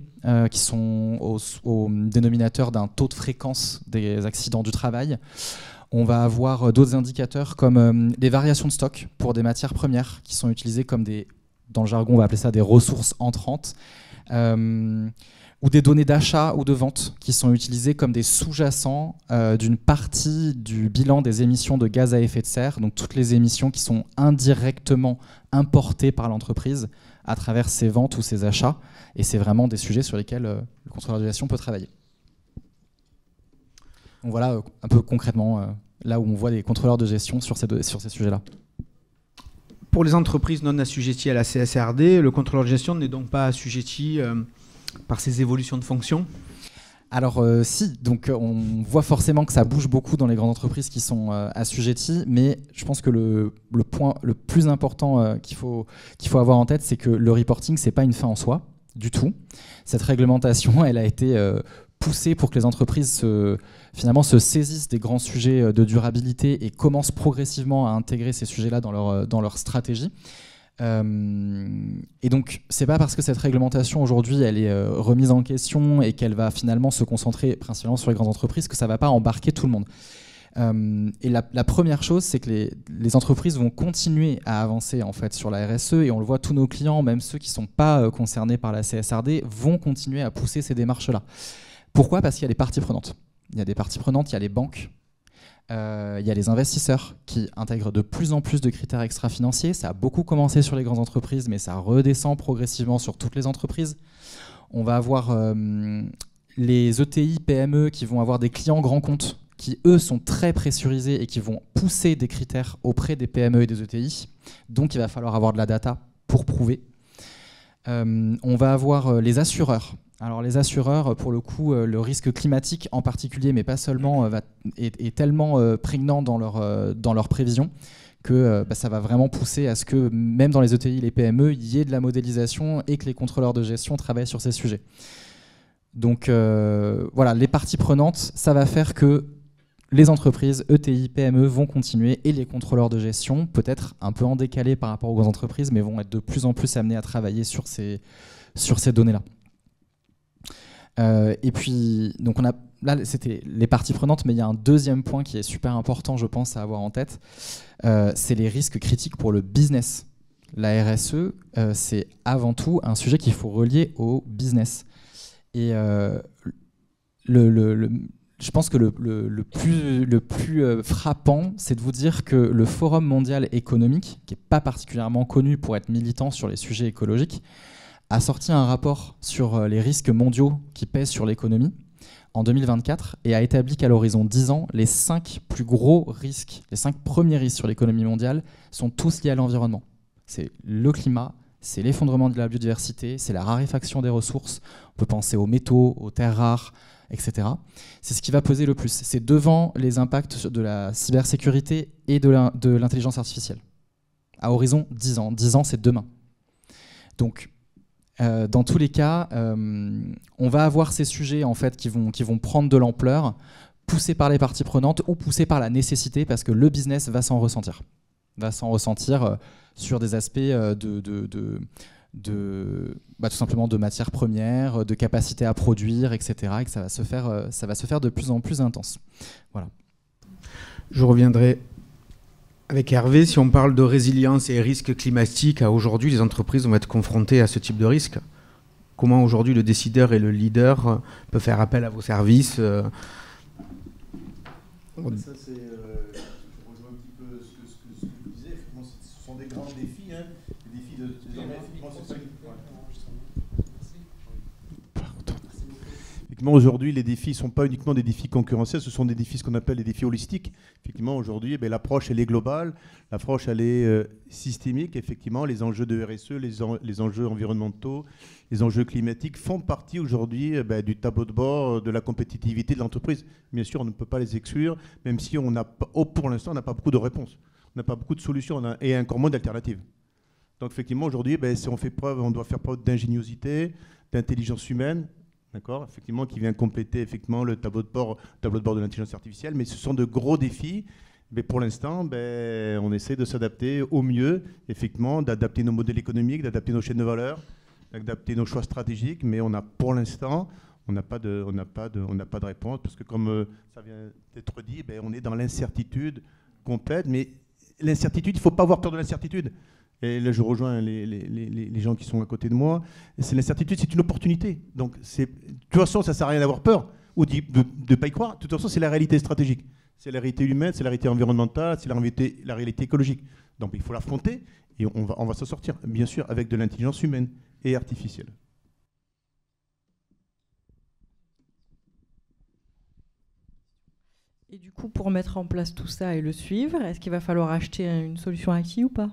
qui sont au dénominateur d'un taux de fréquence des accidents du travail. On va avoir d'autres indicateurs comme les variations de stock pour des matières premières qui sont utilisées comme dans le jargon on va appeler ça des ressources entrantes, ou des données d'achat ou de vente qui sont utilisées comme des sous-jacents d'une partie du bilan des émissions de gaz à effet de serre, donc toutes les émissions qui sont indirectement importées par l'entreprise à travers ses ventes ou ses achats, et c'est vraiment des sujets sur lesquels le contrôleur de gestion peut travailler. Donc voilà un peu concrètement là où on voit des contrôleurs de gestion sur ces sujets-là. Pour les entreprises non assujetties à la CSRD, le contrôleur de gestion n'est donc pas assujetti par ces évolutions de fonctions? Alors si, donc on voit forcément que ça bouge beaucoup dans les grandes entreprises qui sont assujetties, mais je pense que le point le plus important qu'il faut avoir en tête, c'est que le reporting, c'est pas une fin en soi du tout. Cette réglementation, elle a été poussée pour que les entreprises finalement se saisissent des grands sujets de durabilité et commencent progressivement à intégrer ces sujets-là dans leur stratégie. Et donc, c'est pas parce que cette réglementation aujourd'hui elle est remise en question et qu'elle va finalement se concentrer principalement sur les grandes entreprises que ça va pas embarquer tout le monde. Et la première chose, c'est que les entreprises vont continuer à avancer en fait sur la RSE, et on le voit, tous nos clients, même ceux qui sont pas concernés par la CSRD, vont continuer à pousser ces démarches-là. Pourquoi ? Parce qu'il y a des parties prenantes. Il y a des parties prenantes, il y a les banques. Il y a les investisseurs qui intègrent de plus en plus de critères extra-financiers. Ça a beaucoup commencé sur les grandes entreprises, mais ça redescend progressivement sur toutes les entreprises. On va avoir les ETI, PME qui vont avoir des clients grands comptes qui, eux, sont très pressurisés et qui vont pousser des critères auprès des PME et des ETI. Donc, il va falloir avoir de la data pour prouver. On va avoir les assureurs. Alors les assureurs, pour le coup, le risque climatique en particulier, mais pas seulement, est tellement prégnant dans leurs prévisions que ça va vraiment pousser à ce que, même dans les ETI, les PME, il y ait de la modélisation et que les contrôleurs de gestion travaillent sur ces sujets. Donc voilà, les parties prenantes, ça va faire que les entreprises, ETI, PME vont continuer, et les contrôleurs de gestion, peut-être un peu en décalé par rapport aux grosses entreprises, mais vont être de plus en plus amenés à travailler sur ces données-là. Et puis, donc là, c'était les parties prenantes, mais il y a un deuxième point qui est super important, je pense, à avoir en tête. C'est les risques critiques pour le business. La RSE, c'est avant tout un sujet qu'il faut relier au business. Et je pense que le plus frappant, c'est de vous dire que le Forum mondial économique, qui n'est pas particulièrement connu pour être militant sur les sujets écologiques, a sorti un rapport sur les risques mondiaux qui pèsent sur l'économie en 2024 et a établi qu'à l'horizon 10 ans, les 5 plus gros risques, les 5 premiers risques sur l'économie mondiale sont tous liés à l'environnement. C'est le climat, c'est l'effondrement de la biodiversité, c'est la raréfaction des ressources, on peut penser aux métaux, aux terres rares, etc. C'est ce qui va peser le plus. C'est devant les impacts de la cybersécurité et de l'intelligence artificielle. À horizon 10 ans. 10 ans, c'est demain. Donc, dans tous les cas, on va avoir ces sujets en fait, qui vont prendre de l'ampleur, poussés par les parties prenantes ou poussés par la nécessité, parce que le business va s'en ressentir. Va s'en ressentir sur des aspects tout simplement de matières premières, de capacité à produire, etc. Et que ça va se faire de plus en plus intense. Voilà. Je reviendrai avec Hervé. Si on parle de résilience et risques climatiques, aujourd'hui, les entreprises vont être confrontées à ce type de risque. Comment aujourd'hui le décideur et le leader peuvent faire appel à vos services Ça, c'est, je rejoins un petit peu ce que tu disais. Effectivement, ce sont des grands défis. Hein. Des défis de Effectivement, aujourd'hui, les défis ne sont pas uniquement des défis concurrentiels, ce sont des défis, ce qu'on appelle les défis holistiques. Effectivement, aujourd'hui, l'approche, elle est globale, l'approche, elle est systémique. Effectivement, les enjeux de RSE, les enjeux environnementaux, les enjeux climatiques font partie aujourd'hui du tableau de bord de la compétitivité de l'entreprise. Bien sûr, on ne peut pas les exclure, même si on n'a pas, pour l'instant, on n'a pas beaucoup de réponses. On n'a pas beaucoup de solutions et encore moins d'alternatives. Donc, effectivement, aujourd'hui, si on doit faire preuve d'ingéniosité, d'intelligence humaine, d'accord, effectivement, qui vient compléter effectivement le tableau de bord de l'intelligence artificielle. Mais ce sont de gros défis. Mais pour l'instant, on essaie de s'adapter au mieux, effectivement, d'adapter nos modèles économiques, d'adapter nos chaînes de valeur, d'adapter nos choix stratégiques. Mais pour l'instant, on n'a pas de réponse parce que, comme ça vient d'être dit, on est dans l'incertitude complète. Mais l'incertitude, il ne faut pas avoir peur de l'incertitude. Et là, je rejoins les gens qui sont à côté de moi. C'est l'incertitude, c'est une opportunité. Donc, de toute façon, ça ne sert à rien d'avoir peur ou de ne pas y croire. De toute façon, c'est la réalité stratégique. C'est la réalité humaine, c'est la réalité environnementale, c'est la réalité écologique. Donc, il faut l'affronter et on va s'en sortir, bien sûr, avec de l'intelligence humaine et artificielle. Et du coup, pour mettre en place tout ça et le suivre, est-ce qu'il va falloir acheter une solution IT ou pas ?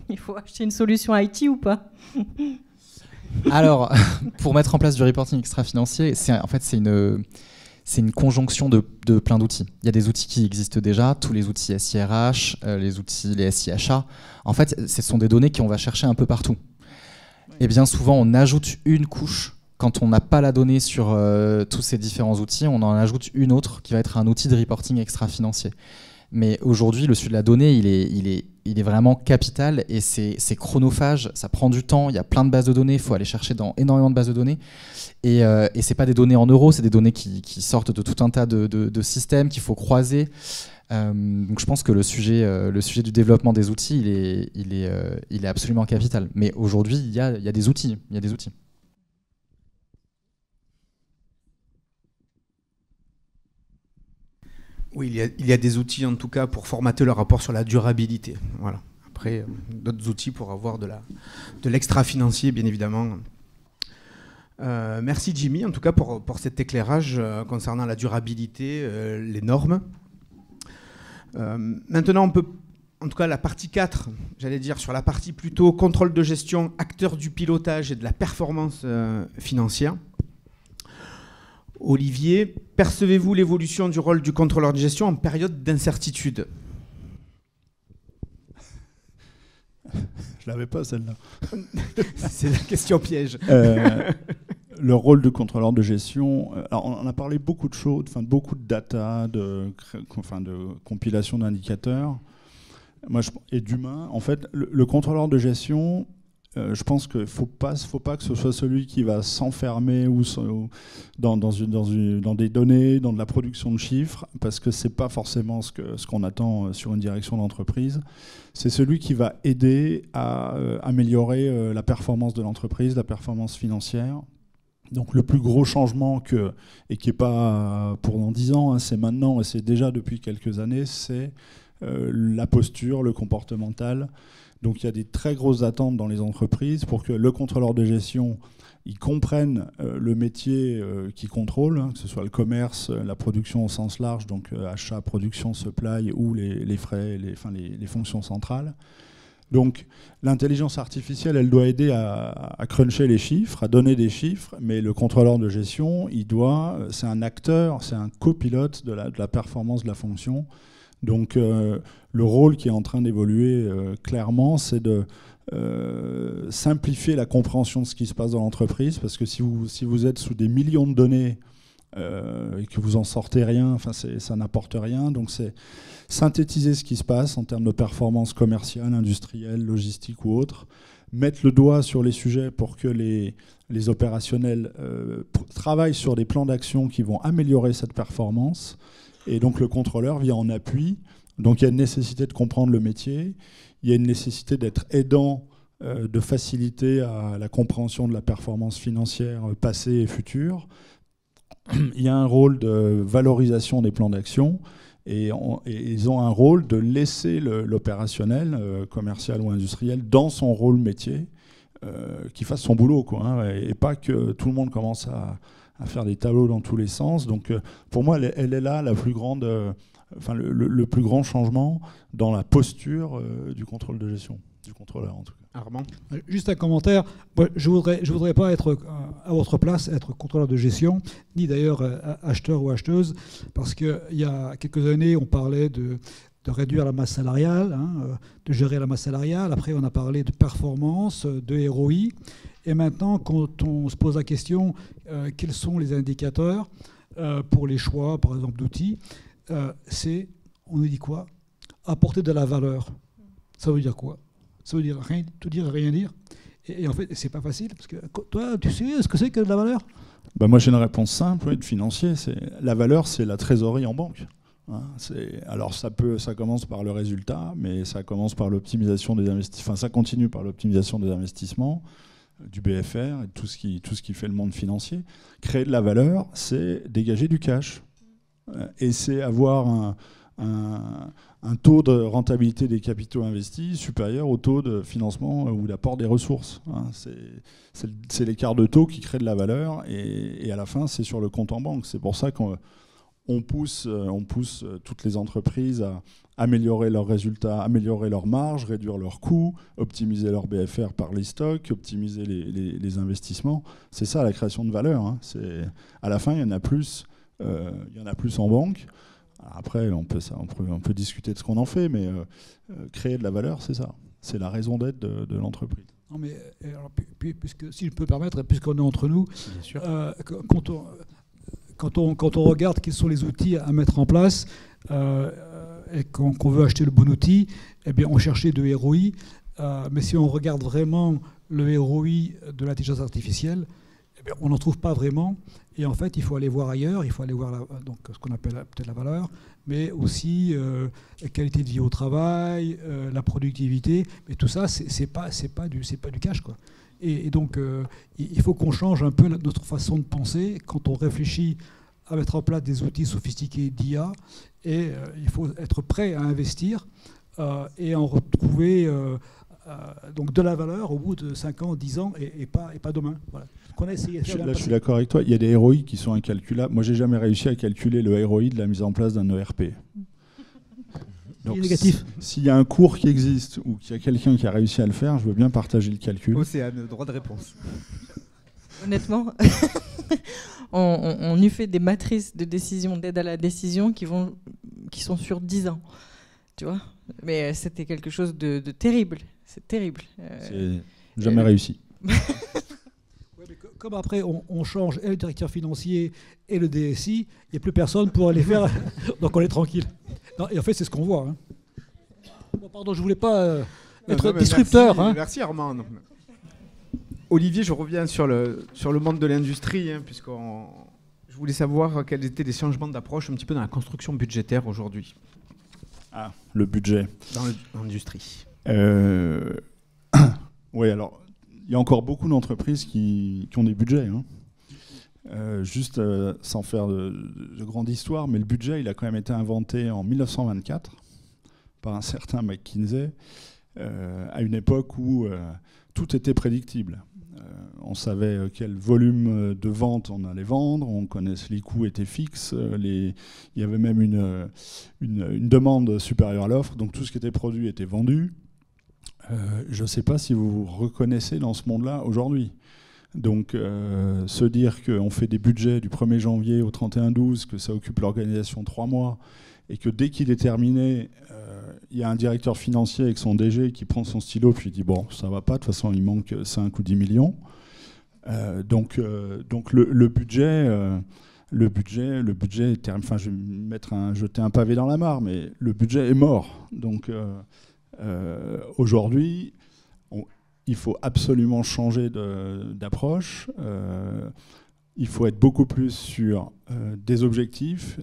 Il faut acheter une solution IT ou pas ? Alors, pour mettre en place du reporting extra-financier, c'est une conjonction de plein d'outils. Il y a des outils qui existent déjà, tous les outils SIRH, les SIHA. En fait, ce sont des données qu'on va chercher un peu partout. Et bien souvent, on ajoute une couche. Quand on n'a pas la donnée sur tous ces différents outils, on en ajoute une autre qui va être un outil de reporting extra-financier. Mais aujourd'hui, le sujet de la donnée, il est vraiment capital et c'est chronophage, ça prend du temps, il y a plein de bases de données, il faut aller chercher dans énormément de bases de données. Et ce n'est pas des données en euros, c'est des données qui sortent de tout un tas de systèmes qu'il faut croiser. Donc je pense que le sujet du développement des outils, il est absolument capital. Mais aujourd'hui, il y a des outils. Oui, il y a des outils en tout cas pour formater le rapport sur la durabilité. Voilà. Après, d'autres outils pour avoir de l'extra-financier, bien évidemment. Merci Jimmy, en tout cas pour cet éclairage concernant la durabilité, les normes. Maintenant, on peut, en tout cas la partie 4, j'allais dire sur la partie plutôt contrôle de gestion, acteur du pilotage et de la performance financière. Olivier, percevez-vous l'évolution du rôle du contrôleur de gestion en période d'incertitude ? Je l'avais pas celle-là. C'est la question piège. Le rôle de contrôleur de gestion, alors on a parlé beaucoup de choses, beaucoup de data, de compilation d'indicateurs et d'humains. En fait, le contrôleur de gestion, je pense qu'il ne faut pas que ce soit celui qui va s'enfermer dans des données, dans de la production de chiffres, parce que ce n'est pas forcément ce qu'on attend sur une direction d'entreprise. C'est celui qui va aider à améliorer la performance de l'entreprise, la performance financière. Donc le plus gros changement, et qui n'est pas pour dans 10 ans, hein, c'est maintenant et c'est déjà depuis quelques années, c'est la posture, le comportemental. Donc il y a des très grosses attentes dans les entreprises pour que le contrôleur de gestion il comprenne le métier qu'il contrôle, hein, que ce soit le commerce, la production au sens large, donc achat, production, supply ou les frais, les fonctions centrales. Donc l'intelligence artificielle, elle doit aider à cruncher les chiffres, à donner des chiffres, mais le contrôleur de gestion, c'est un acteur, c'est un copilote de la performance de la fonction. Donc le rôle qui est en train d'évoluer clairement, c'est de simplifier la compréhension de ce qui se passe dans l'entreprise, parce que si vous êtes sous des millions de données et que vous en sortez rien, ça n'apporte rien. Donc c'est synthétiser ce qui se passe en termes de performance commerciale, industrielle, logistique ou autre, mettre le doigt sur les sujets pour que les opérationnels travaillent sur des plans d'action qui vont améliorer cette performance. Et donc le contrôleur vient en appui. Donc il y a une nécessité de comprendre le métier, il y a une nécessité d'être aidant, de faciliter à la compréhension de la performance financière passée et future. Il y a un rôle de valorisation des plans d'action et ils ont un rôle de laisser l'opérationnel, commercial ou industriel, dans son rôle métier, qui fasse son boulot, quoi, hein, et pas que tout le monde commence à faire des tableaux dans tous les sens. Donc pour moi, elle est là la plus grande, le plus grand changement dans la posture du contrôle de gestion, du contrôleur en tout cas. Armand ? Juste un commentaire. Moi, je voudrais pas être à votre place, être contrôleur de gestion, ni d'ailleurs acheteur ou acheteuse, parce qu'il y a quelques années, on parlait de réduire la masse salariale, hein, de gérer la masse salariale. Après, on a parlé de performance, de ROI. Et maintenant, quand on se pose la question, quels sont les indicateurs pour les choix, par exemple, d'outils, on nous dit quoi ? Apporter de la valeur. Ça veut dire quoi ? Ça veut dire rien, tout dire et rien dire. Et en fait, c'est pas facile, parce que toi, tu sais ce que c'est que de la valeur ? Moi, j'ai une réponse simple, de financier. La valeur, c'est la trésorerie en banque. Hein, alors ça commence par le résultat, mais ça commence par l'optimisation des investissements. Enfin, ça continue par l'optimisation des investissements, du BFR, et tout ce qui fait le monde financier. Créer de la valeur, c'est dégager du cash. Et c'est avoir un taux de rentabilité des capitaux investis supérieur au taux de financement ou d'apport des ressources. Hein, c'est l'écart de taux qui crée de la valeur, et à la fin, c'est sur le compte en banque. C'est pour ça qu'on pousse toutes les entreprises à améliorer leurs résultats, améliorer leurs marges, réduire leurs coûts, optimiser leur BFR par les stocks, optimiser les investissements. C'est ça la création de valeur. Hein. À la fin, il y en a plus en banque. Après, on peut discuter de ce qu'on en fait, mais créer de la valeur, c'est ça. C'est la raison d'être de l'entreprise. Non, mais alors, puisque, si je peux me permettre, puisqu'on est entre nous, bien sûr. Quand on regarde quels sont les outils à mettre en place et qu'on veut acheter le bon outil, eh bien, on cherchait de ROI. Mais si on regarde vraiment le ROI de l'intelligence artificielle, eh bien, on n'en trouve pas vraiment. Et en fait, il faut aller voir ailleurs. Il faut aller voir donc, ce qu'on appelle peut-être la valeur, mais aussi la qualité de vie au travail, la productivité. Mais tout ça, c'est pas du cash, quoi. Et donc, il faut qu'on change un peu notre façon de penser quand on réfléchit à mettre en place des outils sophistiqués d'IA. Et il faut être prêt à investir et en retrouver donc de la valeur au bout de 5 ans, 10 ans et pas demain. Voilà. Je suis d'accord avec toi. Il y a des ROI qui sont incalculables. Moi, j'ai jamais réussi à calculer le ROI de la mise en place d'un ERP. Donc, négatif. S'il y a un cours qui existe ou qu'il y a quelqu'un qui a réussi à le faire, je veux bien partager le calcul. Océane, droit de réponse. Honnêtement, on eût fait des matrices de décision, d'aide à la décision qui sont sur 10 ans. Tu vois ? Mais c'était quelque chose de terrible. C'est terrible. C'est jamais réussi. Comme après, on change et le directeur financier et le DSI, il n'y a plus personne pour aller faire. Donc on est tranquille. Non, et en fait, c'est ce qu'on voit. Hein. Bon, pardon, je ne voulais pas être disrupteur. Merci Armand. Olivier, je reviens sur le monde de l'industrie, hein, je voulais savoir quels étaient les changements d'approche un petit peu dans la construction budgétaire aujourd'hui. Ah, le budget. Dans l'industrie. Oui, alors, il y a encore beaucoup d'entreprises qui ont des budgets. Hein. Juste sans faire de grande histoire, mais le budget, il a quand même été inventé en 1924 par un certain McKinsey, à une époque où tout était prédictible. On savait quel volume de vente on allait vendre, on connaissait les coûts étaient fixes, il y avait même une demande supérieure à l'offre, donc tout ce qui était produit était vendu. Je ne sais pas si vous vous reconnaissez dans ce monde-là aujourd'hui. Donc se dire qu'on fait des budgets du 1er janvier au 31/12, que ça occupe l'organisation 3 mois, et que dès qu'il est terminé, il y a un directeur financier avec son DG qui prend son stylo puis il dit bon, ça va pas, de toute façon il manque 5 ou 10 millions. Donc le budget est enfin, je vais jeter un pavé dans la mare, mais le budget est mort. Donc aujourd'hui, il faut absolument changer d'approche. Il faut être beaucoup plus sur des objectifs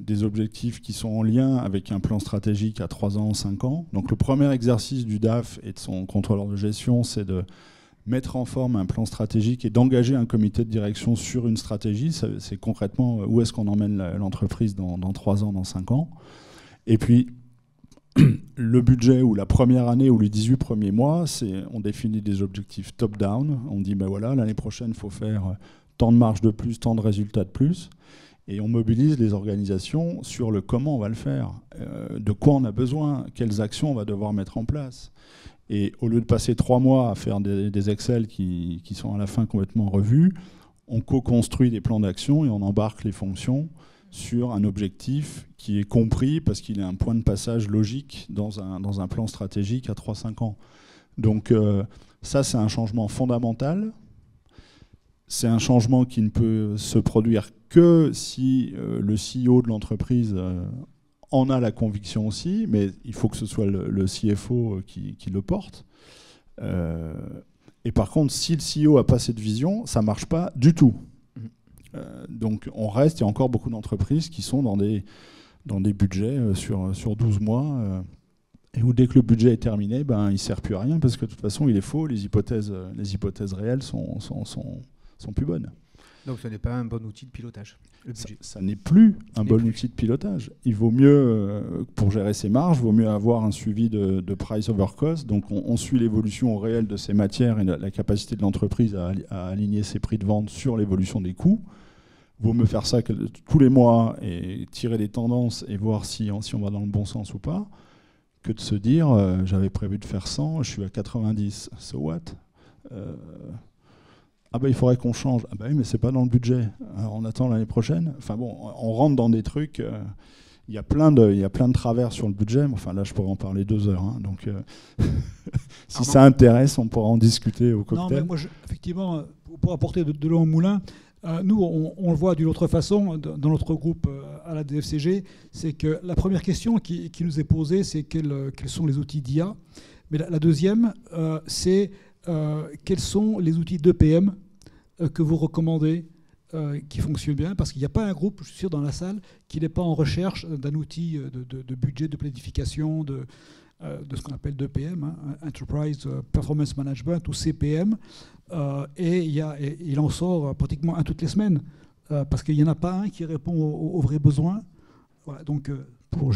qui sont en lien avec un plan stratégique à 3 ans, 5 ans. Donc le premier exercice du DAF et de son contrôleur de gestion, c'est de mettre en forme un plan stratégique et d'engager un comité de direction sur une stratégie. C'est concrètement où est-ce qu'on emmène l'entreprise dans 3 ans, dans 5 ans. Et puis, le budget ou la première année ou les 18 premiers mois, on définit des objectifs top-down. On dit, ben voilà, l'année prochaine, il faut faire tant de marge de plus, tant de résultats de plus. Et on mobilise les organisations sur le comment on va le faire, de quoi on a besoin, quelles actions on va devoir mettre en place. Et au lieu de passer 3 mois à faire des Excel qui sont à la fin complètement revus, on co-construit des plans d'action et on embarque les fonctions sur un objectif qui est compris parce qu'il est un point de passage logique dans un plan stratégique à 3-5 ans. Donc ça, c'est un changement fondamental. C'est un changement qui ne peut se produire que si le CEO de l'entreprise en a la conviction aussi, mais il faut que ce soit le CFO qui le porte. Et par contre, si le CEO n'a pas cette vision, ça ne marche pas du tout. Donc on reste, il y a encore beaucoup d'entreprises qui sont dans des budgets sur 12 mois, et où dès que le budget est terminé, il ne sert plus à rien, parce que de toute façon, il est faux, les hypothèses réelles sont plus bonnes. Donc ce n'est pas un bon outil de pilotage, le budget. Ça n'est plus un bon outil de pilotage. Il vaut mieux, pour gérer ses marges, il vaut mieux avoir un suivi de price over cost. Donc on suit l'évolution réelle de ces matières et la capacité de l'entreprise à aligner ses prix de vente sur l'évolution des coûts. Il vaut mieux faire ça tous les mois et tirer des tendances et voir si on va dans le bon sens ou pas, que de se dire j'avais prévu de faire 100, je suis à 90, so what? Ah ben il faudrait qu'on change. Ah ben oui, mais c'est pas dans le budget. Alors on attend l'année prochaine. Enfin bon, on rentre dans des trucs. Il y a plein de travers sur le budget. Enfin là, je pourrais en parler 2 heures. Hein, donc si ça intéresse, on pourra en discuter au cocktail. Non, mais moi, effectivement, pour apporter de l'eau au moulin, nous, on le voit d'une autre façon dans notre groupe à la DFCG. C'est que la première question qui nous est posée, c'est quels sont les outils d'IA. Mais la deuxième, c'est quels sont les outils d'EPM que vous recommandez qui fonctionnent bien, parce qu'il n'y a pas un groupe, je suis sûr, dans la salle qui n'est pas en recherche d'un outil de budget, de planification, de ce qu'on appelle d'EPM, hein, Enterprise Performance Management, ou CPM, et il en sort pratiquement un toutes les semaines, parce qu'il n'y en a pas un qui répond aux vrais besoins. Voilà, donc pour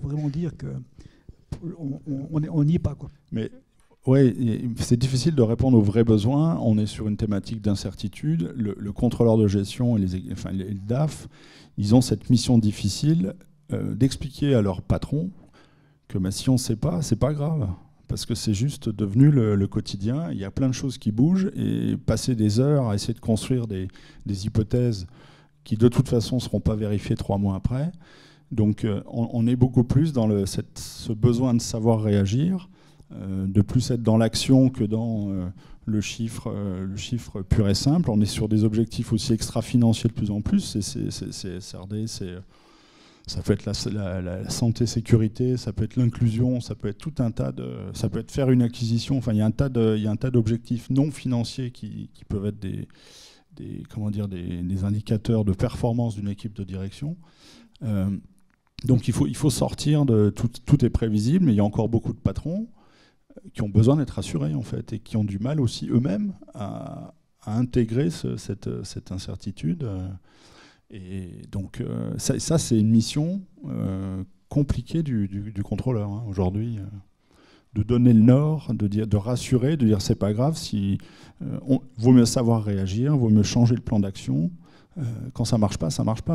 vraiment dire qu'on n'y est pas, quoi. Mais oui, c'est difficile de répondre aux vrais besoins. On est sur une thématique d'incertitude. Le contrôleur de gestion et les DAF, ils ont cette mission difficile d'expliquer à leur patron que si on ne sait pas, c'est pas grave. Parce que c'est juste devenu le quotidien. Il y a plein de choses qui bougent, et passer des heures à essayer de construire des hypothèses qui de toute façon ne seront pas vérifiées 3 mois après. Donc on est beaucoup plus dans ce besoin de savoir réagir, de plus être dans l'action que dans le chiffre pur et simple. On est sur des objectifs aussi extra-financiers de plus en plus. C'est CSRD, Ça peut être la santé-sécurité, ça peut être l'inclusion, ça peut être tout un tas de... Ça peut être faire une acquisition, enfin il y a un tas d'objectifs non financiers qui peuvent être des indicateurs de performance d'une équipe de direction. Donc il faut sortir de... Tout est prévisible, mais il y a encore beaucoup de patrons qui ont besoin d'être rassurés en fait, et qui ont du mal aussi eux-mêmes à intégrer cette incertitude. Et donc ça c'est une mission compliquée du contrôleur hein, aujourd'hui, de donner le nord, de rassurer, de dire c'est pas grave, vaut mieux savoir réagir, vaut mieux changer le plan d'action. Quand ça marche pas,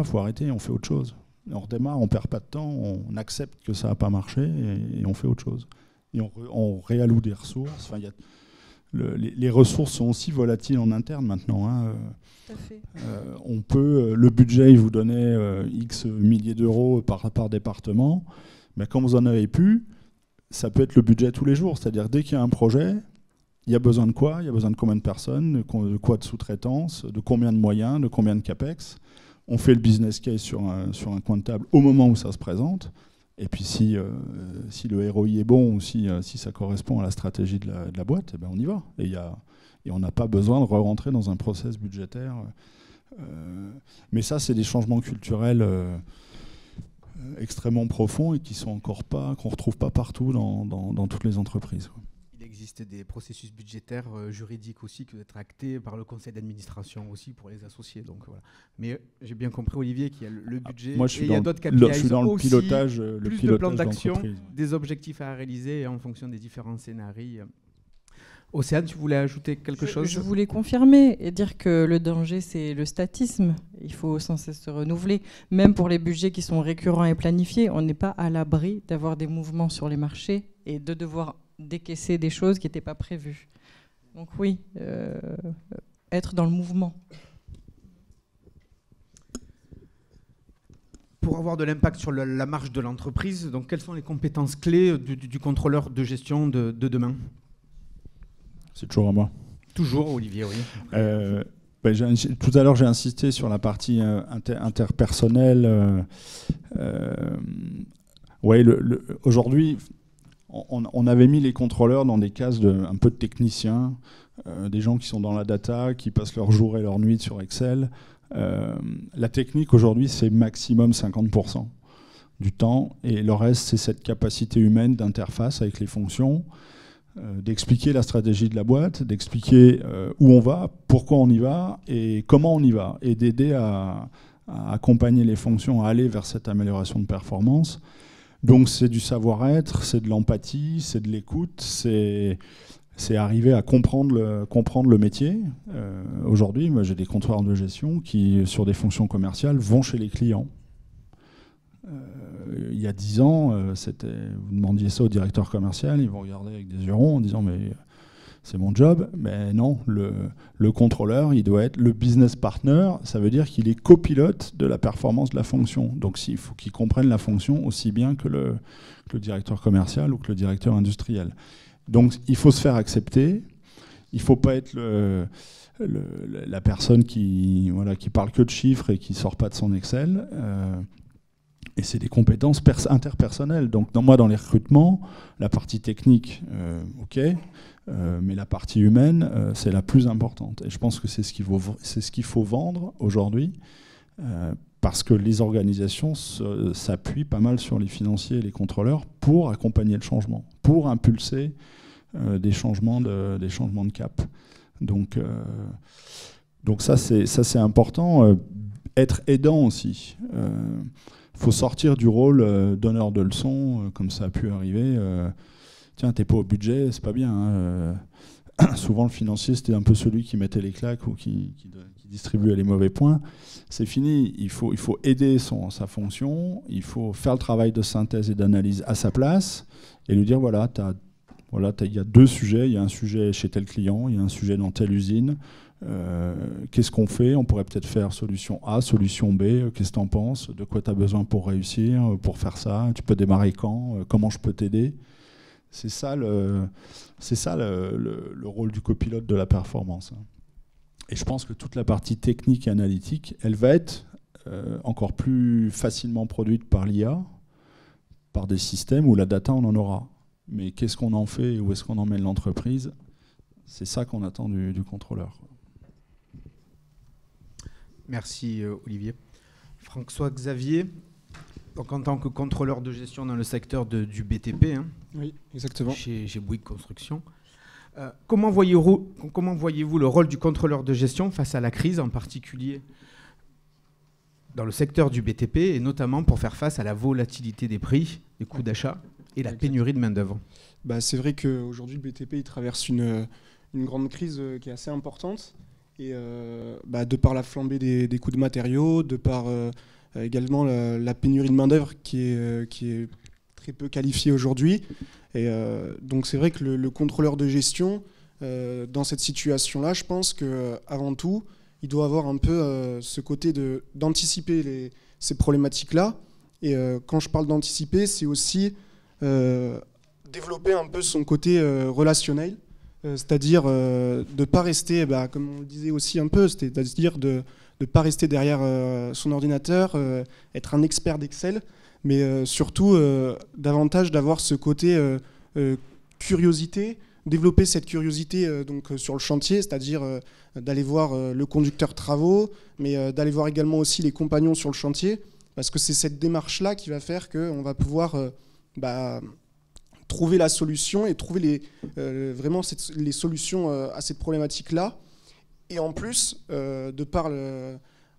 faut arrêter, on fait autre chose. On redémarre, on perd pas de temps, on accepte que ça n'a pas marché et on fait autre chose. Et on réalloue des ressources. Enfin, les ressources sont aussi volatiles en interne maintenant. Hein. Tout à fait. Le budget, il vous donnait X milliers d'euros par département. Mais quand vous en avez plus, ça peut être le budget tous les jours. C'est-à-dire dès qu'il y a un projet, il y a besoin de quoi? Il y a besoin de combien de personnes? De quoi de sous-traitance? De combien de moyens? De combien de CAPEX? On fait le business case sur un coin de table au moment où ça se présente. Et puis si le ROI est bon ou si ça correspond à la stratégie de la boîte, eh ben on y va. Et on n'a pas besoin de re-rentrer dans un process budgétaire. Mais ça, c'est des changements culturels extrêmement profonds et qu'on ne retrouve pas partout dans toutes les entreprises. Il existe des processus budgétaires juridiques aussi qui doivent être actés par le conseil d'administration aussi pour les associés. Donc, voilà. Mais j'ai bien compris, Olivier, qu'il y a le budget Moi, et il y a d'autres KPIs je suis dans le pilotage, plus de plans d'action, des objectifs à réaliser en fonction des différents scénarios. Océane, tu voulais ajouter quelque chose? Je voulais confirmer et dire que le danger, c'est le statisme. Il faut sans cesse se renouveler. Même pour les budgets qui sont récurrents et planifiés, on n'est pas à l'abri d'avoir des mouvements sur les marchés et de devoir décaisser des choses qui n'étaient pas prévues. Donc oui, être dans le mouvement. Pour avoir de l'impact sur la marge de l'entreprise, donc quelles sont les compétences clés du contrôleur de gestion de demain? C'est toujours à moi. Toujours, Olivier, oui. Tout à l'heure, j'ai insisté sur la partie interpersonnelle. Aujourd'hui, on avait mis les contrôleurs dans des cases un peu de techniciens, des gens qui sont dans la data, qui passent leur jour et leur nuit sur Excel. La technique, aujourd'hui, c'est maximum 50% du temps. Et le reste, c'est cette capacité humaine d'interface avec les fonctions, d'expliquer la stratégie de la boîte, d'expliquer où on va, pourquoi on y va et comment on y va, et d'aider à accompagner les fonctions à aller vers cette amélioration de performance. Donc c'est du savoir-être, c'est de l'empathie, c'est de l'écoute, c'est arriver à comprendre le métier. Aujourd'hui, moi, j'ai des contrôleurs de gestion qui, sur des fonctions commerciales, vont chez les clients. Il y a 10 ans, vous demandiez ça au directeur commercial, ils vont regarder avec des yeux ronds en disant mais c'est mon job. Mais non, le contrôleur, il doit être le business partner, ça veut dire qu'il est copilote de la performance de la fonction. Donc il faut qu'il comprenne la fonction aussi bien que le directeur commercial ou que le directeur industriel. Donc il faut se faire accepter, il ne faut pas être la personne qui parle que de chiffres et qui ne sort pas de son Excel. Et c'est des compétences interpersonnelles. Donc moi, dans les recrutements, la partie technique, ok, mais la partie humaine, c'est la plus importante. Et je pense que c'est ce qu'il faut vendre aujourd'hui, parce que les organisations s'appuient pas mal sur les financiers et les contrôleurs pour accompagner le changement, pour impulser des changements de cap. Donc ça, c'est important. Être aidant aussi. Il faut sortir du rôle donneur de leçons, comme ça a pu arriver. Tiens, t'es pas au budget, c'est pas bien. Hein. Souvent, le financier, c'était un peu celui qui mettait les claques ou qui distribuait les mauvais points. C'est fini. Il faut aider sa fonction. Il faut faire le travail de synthèse et d'analyse à sa place et lui dire voilà, il y a 2 sujets. Il y a un sujet chez tel client, il y a un sujet dans telle usine. Qu'est-ce qu'on fait? On pourrait peut-être faire solution A, solution B. Qu'est-ce que tu en penses? De quoi tu as besoin pour réussir, pour faire ça? Tu peux démarrer quand? Comment je peux t'aider? C'est ça le rôle du copilote de la performance. Et je pense que toute la partie technique et analytique, elle va être encore plus facilement produite par l'IA, par des systèmes où la data, on en aura. Mais qu'est-ce qu'on en fait et où est-ce qu'on emmène l'entreprise? C'est ça qu'on attend du contrôleur. Merci Olivier. François-Xavier, donc en tant que contrôleur de gestion dans le secteur du BTP, hein, oui, exactement. Chez Bouygues Construction, comment voyez-vous le rôle du contrôleur de gestion face à la crise, en particulier dans le secteur du BTP, et notamment pour faire face à la volatilité des prix, des coûts d'achat et la pénurie de main-d'œuvre? C'est vrai qu'aujourd'hui, le BTP il traverse une grande crise qui est assez importante. Et de par la flambée des coûts de matériaux, de par également la pénurie de main-d'œuvre qui est très peu qualifiée aujourd'hui. Et donc c'est vrai que le contrôleur de gestion, dans cette situation-là, je pense qu'avant tout, il doit avoir un peu ce côté d'anticiper ces problématiques-là. Et quand je parle d'anticiper, c'est aussi développer un peu son côté relationnel. C'est-à-dire de ne pas rester, comme on le disait aussi un peu, c'est-à-dire de ne pas rester derrière son ordinateur, être un expert d'Excel, mais surtout davantage d'avoir ce côté curiosité, développer cette curiosité donc, sur le chantier, c'est-à-dire d'aller voir le conducteur travaux, mais d'aller voir également aussi les compagnons sur le chantier, parce que c'est cette démarche-là qui va faire qu'on va pouvoir trouver la solution et trouver vraiment les solutions à cette problématique-là. Et en plus, de par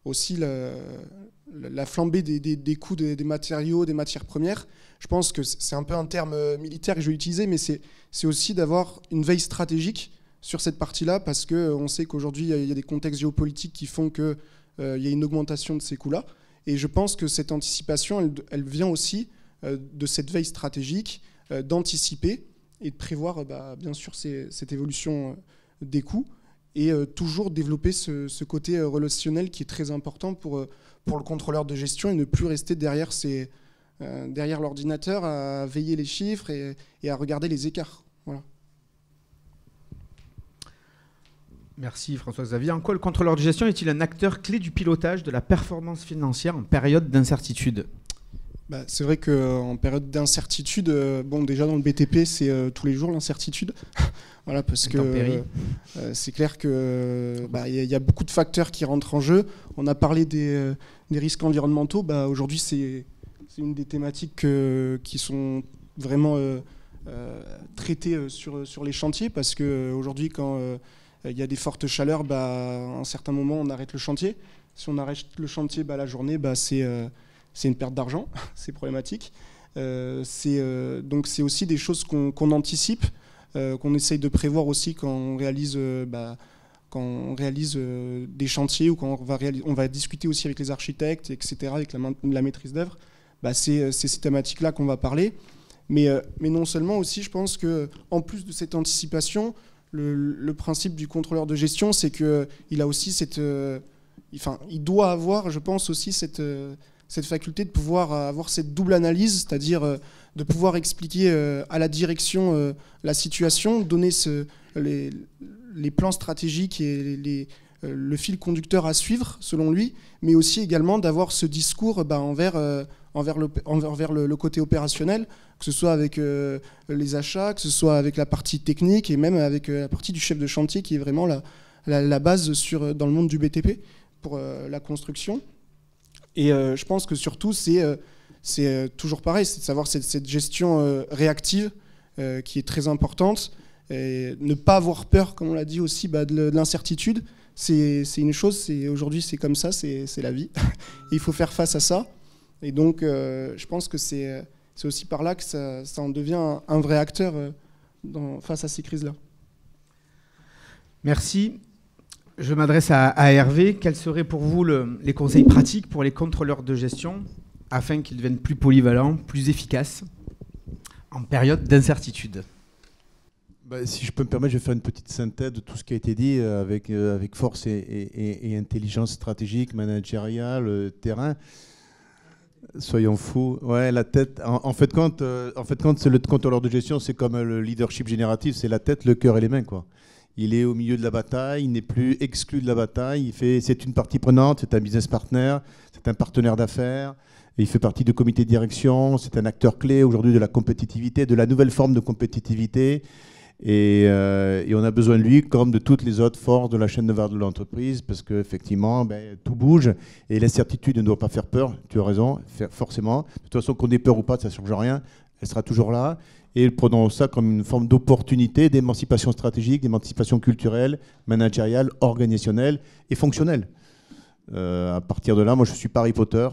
aussi la flambée des coûts des matériaux, des matières premières, je pense que c'est un peu un terme militaire que je vais utiliser, mais c'est aussi d'avoir une veille stratégique sur cette partie-là, parce qu'on sait qu'aujourd'hui, il y a des contextes géopolitiques qui font qu'il y a une augmentation de ces coûts-là. Et je pense que cette anticipation, elle vient aussi de cette veille stratégique, d'anticiper et de prévoir bien sûr cette évolution des coûts et toujours développer ce côté relationnel qui est très important pour le contrôleur de gestion et ne plus rester derrière l'ordinateur à veiller les chiffres et à regarder les écarts. Voilà. Merci François-Xavier. En quoi le contrôleur de gestion est-il un acteur clé du pilotage de la performance financière en période d'incertitude ? C'est vrai qu'en période d'incertitude, déjà dans le BTP, c'est tous les jours l'incertitude. Voilà, parce que c'est clair qu'il y a beaucoup de facteurs qui rentrent en jeu. On a parlé des risques environnementaux. Aujourd'hui, c'est une des thématiques qui sont vraiment traitées sur les chantiers, parce qu'aujourd'hui, quand il y a des fortes chaleurs, à un certain moment, on arrête le chantier. Si on arrête le chantier, la journée, c'est une perte d'argent, c'est problématique. Donc c'est aussi des choses qu'on anticipe, qu'on essaye de prévoir aussi quand on réalise, des chantiers, ou quand on va discuter aussi avec les architectes, etc., avec la maîtrise d'œuvre. C'est ces thématiques-là qu'on va parler. Mais non seulement aussi, je pense qu'en plus de cette anticipation, le principe du contrôleur de gestion, c'est qu'il a aussi il doit avoir, je pense aussi, cette faculté de pouvoir avoir cette double analyse, c'est-à-dire de pouvoir expliquer à la direction la situation, donner les plans stratégiques et le fil conducteur à suivre, selon lui, mais aussi également d'avoir ce discours envers le côté opérationnel, que ce soit avec les achats, que ce soit avec la partie technique et même avec la partie du chef de chantier, qui est vraiment la base dans le monde du BTP pour la construction. Et je pense que surtout, c'est toujours pareil, c'est de savoir cette gestion réactive qui est très importante. Et ne pas avoir peur, comme on l'a dit aussi, de l'incertitude. C'est une chose, aujourd'hui c'est comme ça, c'est la vie. Et il faut faire face à ça. Et donc je pense que c'est aussi par là que ça en devient un vrai acteur face à ces crises-là. Merci. Je m'adresse à Hervé. Quels seraient pour vous les conseils pratiques pour les contrôleurs de gestion afin qu'ils deviennent plus polyvalents, plus efficaces en période d'incertitude ? Si je peux me permettre, je vais faire une petite synthèse de tout ce qui a été dit avec force et intelligence stratégique, managériale, terrain. Soyons fous. Ouais, la tête. En fait, c'est le contrôleur de gestion, c'est comme le leadership génératif, c'est la tête, le cœur et les mains, quoi. Il est au milieu de la bataille, il n'est plus exclu de la bataille. C'est une partie prenante, c'est un business partner, c'est un partenaire d'affaires. Il fait partie du comité de direction, c'est un acteur clé aujourd'hui de la compétitivité, de la nouvelle forme de compétitivité. Et on a besoin de lui comme de toutes les autres forces de la chaîne de valeur de l'entreprise, parce qu'effectivement, tout bouge et l'incertitude ne doit pas faire peur. Tu as raison, forcément. De toute façon, qu'on ait peur ou pas, ça ne change rien. Elle sera toujours là. Et prenons ça comme une forme d'opportunité, d'émancipation stratégique, d'émancipation culturelle, managériale, organisationnelle et fonctionnelle. À partir de là, moi, je suis pas Harry Potter.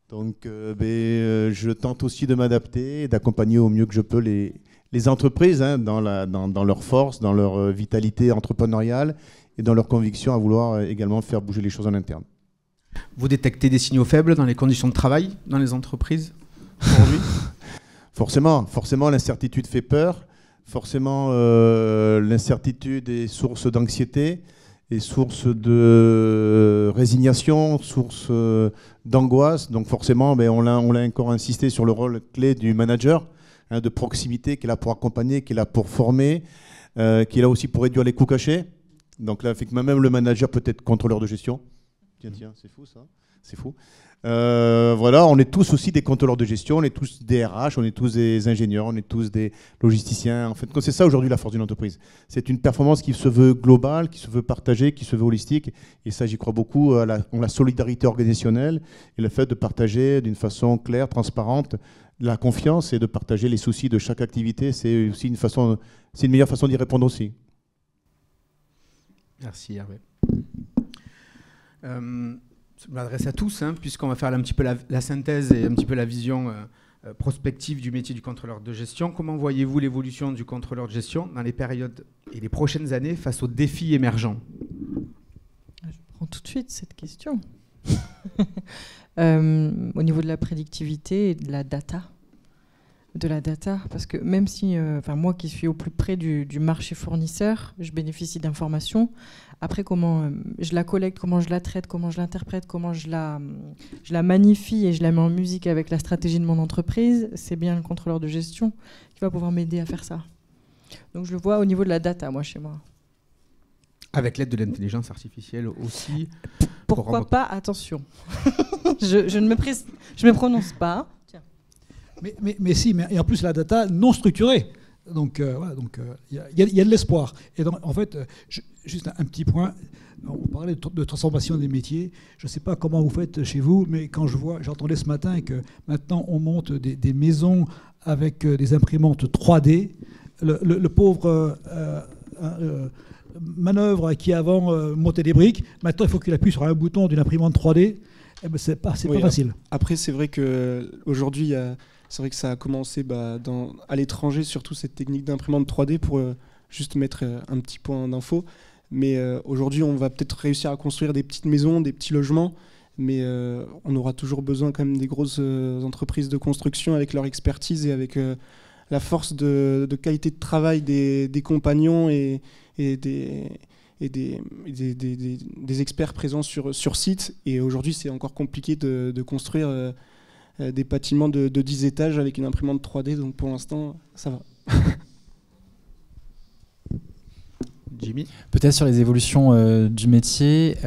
Donc, je tente aussi de m'adapter et d'accompagner au mieux que je peux les entreprises dans leur force, dans leur vitalité entrepreneuriale et dans leur conviction à vouloir également faire bouger les choses en interne. Vous détectez des signaux faibles dans les conditions de travail dans les entreprises aujourd'hui? Forcément, l'incertitude fait peur. Forcément, l'incertitude est source d'anxiété, est source de résignation, source d'angoisse. Donc forcément, on l'a encore insisté sur le rôle clé du manager, de proximité, qui est là pour accompagner, qui est là pour former, qui est là aussi pour réduire les coûts cachés. Donc là, effectivement, même le manager peut être contrôleur de gestion. Tiens, c'est fou ça, c'est fou. Voilà, on est tous aussi des contrôleurs de gestion, on est tous des RH, on est tous des ingénieurs, on est tous des logisticiens. En fait, c'est ça aujourd'hui la force d'une entreprise. C'est une performance qui se veut globale, qui se veut partagée, qui se veut holistique. Et ça, j'y crois beaucoup, la solidarité organisationnelle et le fait de partager d'une façon claire, transparente, la confiance et de partager les soucis de chaque activité. C'est aussi une meilleure façon d'y répondre aussi. Merci Hervé. Je m'adresse à tous, puisqu'on va faire un petit peu la synthèse et un petit peu la vision prospective du métier du contrôleur de gestion. Comment voyez-vous l'évolution du contrôleur de gestion dans les périodes et les prochaines années face aux défis émergents? Je prends tout de suite cette question. Au niveau de la prédictivité et de la data. Parce que même si, moi qui suis au plus près du marché fournisseur, je bénéficie d'informations. Après, comment je la collecte, comment je la traite, comment je l'interprète, comment je la magnifie et je la mets en musique avec la stratégie de mon entreprise, c'est bien le contrôleur de gestion qui va pouvoir m'aider à faire ça. Donc je le vois au niveau de la data, moi, chez moi. Avec l'aide de l'intelligence artificielle aussi. Pourquoi pas? Attention. je ne me prononce pas. Tiens. Mais en plus la data non structurée. Donc il y a de l'espoir. Et donc, en fait, juste un petit point. On parlait de transformation des métiers. Je ne sais pas comment vous faites chez vous, mais quand j'entendais ce matin que maintenant on monte des maisons avec des imprimantes 3D. Le pauvre manœuvre qui avant montait des briques, maintenant il faut qu'il appuie sur un bouton d'une imprimante 3D. C'est pas facile. Après, c'est vrai qu'aujourd'hui, c'est vrai que ça a commencé à l'étranger, surtout cette technique d'imprimante 3D, pour juste mettre un petit point d'info. Mais aujourd'hui, on va peut-être réussir à construire des petites maisons, des petits logements, mais on aura toujours besoin quand même des grosses entreprises de construction avec leur expertise et avec la force de qualité de travail des compagnons et des experts présents sur site. Et aujourd'hui, c'est encore compliqué de construire des bâtiments de 10 étages avec une imprimante 3D. Donc pour l'instant, ça va. Jimmy ? Peut-être sur les évolutions du métier.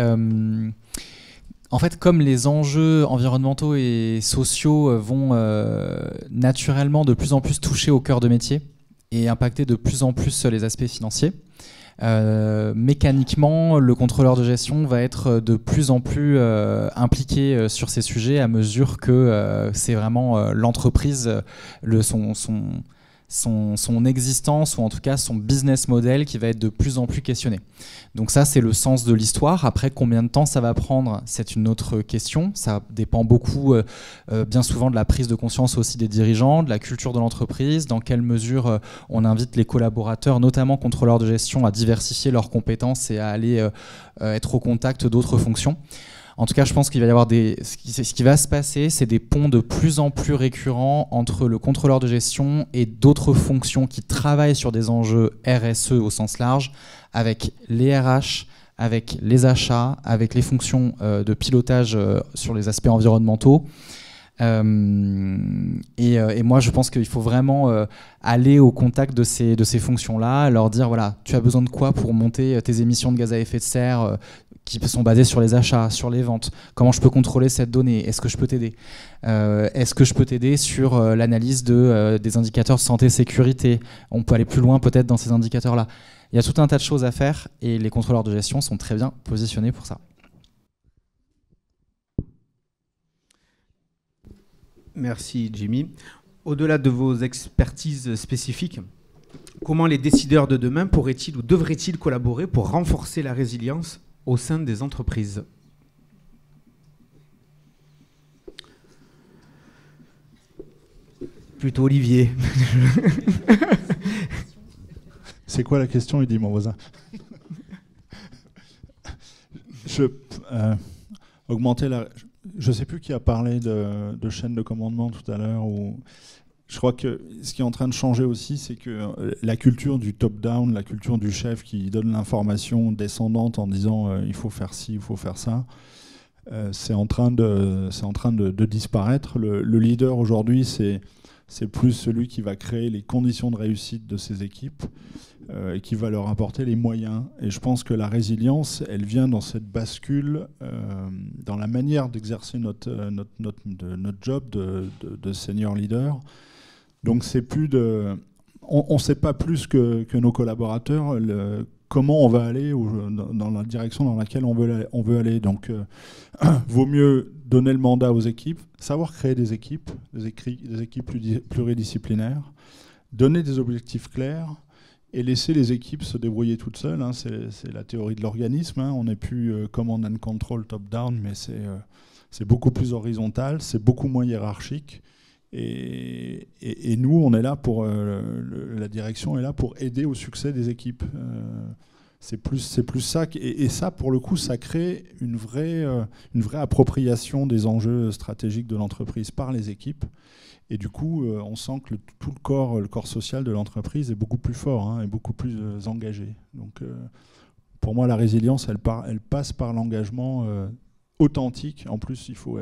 En fait, comme les enjeux environnementaux et sociaux vont naturellement de plus en plus toucher au cœur de métier et impacter de plus en plus les aspects financiers, mécaniquement, le contrôleur de gestion va être de plus en plus impliqué sur ces sujets à mesure que c'est vraiment l'entreprise, son existence ou en tout cas son business model qui va être de plus en plus questionné. Donc ça, c'est le sens de l'histoire. Après, combien de temps ça va prendre, c'est une autre question. Ça dépend beaucoup, bien souvent, de la prise de conscience aussi des dirigeants, de la culture de l'entreprise, dans quelle mesure on invite les collaborateurs, notamment contrôleurs de gestion, à diversifier leurs compétences et à aller être au contact d'autres fonctions. En tout cas, je pense qu'il va y avoir ce qui va se passer, c'est des ponts de plus en plus récurrents entre le contrôleur de gestion et d'autres fonctions qui travaillent sur des enjeux RSE au sens large, avec les RH, avec les achats, avec les fonctions de pilotage sur les aspects environnementaux, Et moi, je pense qu'il faut vraiment aller au contact de ces fonctions-là, leur dire, voilà, tu as besoin de quoi pour monter tes émissions de gaz à effet de serre qui sont basées sur les achats, sur les ventes. Comment je peux contrôler cette donnée? Est-ce que je peux t'aider? Est-ce que je peux t'aider sur l'analyse des indicateurs de santé-sécurité? On peut aller plus loin peut-être dans ces indicateurs-là. Il y a tout un tas de choses à faire et les contrôleurs de gestion sont très bien positionnés pour ça. Merci Jimmy. Au-delà de vos expertises spécifiques, comment les décideurs de demain pourraient-ils ou devraient-ils collaborer pour renforcer la résilience au sein des entreprises? Plutôt Olivier. C'est quoi la question, il dit mon voisin. Augmenter la... Je ne sais plus qui a parlé de chaîne de commandement tout à l'heure. Je crois que ce qui est en train de changer aussi, c'est que la culture du top-down, la culture du chef qui donne l'information descendante en disant il faut faire ci, il faut faire ça, c'est en train de disparaître. Le leader aujourd'hui, c'est plus celui qui va créer les conditions de réussite de ses équipes et qui va leur apporter les moyens. Et je pense que la résilience, elle vient dans cette bascule, dans la manière d'exercer notre job de senior leader. Donc c'est plus de... On ne sait pas plus que nos collaborateurs comment on va aller dans la direction dans laquelle on veut aller. Donc vaut mieux donner le mandat aux équipes, savoir créer des équipes pluridisciplinaires, donner des objectifs clairs et laisser les équipes se débrouiller toutes seules. Hein. C'est la théorie de l'organisme. Hein. On n'est plus command and control top-down, mais c'est beaucoup plus horizontal, c'est beaucoup moins hiérarchique. Et nous, on est là pour... la direction est là pour aider au succès des équipes. C'est plus ça. Et ça, pour le coup, ça crée une vraie appropriation des enjeux stratégiques de l'entreprise par les équipes. Et du coup, on sent que tout le corps social de l'entreprise est beaucoup plus fort, hein, et beaucoup plus engagé. Donc, pour moi, la résilience, elle passe par l'engagement authentique. En plus, il faut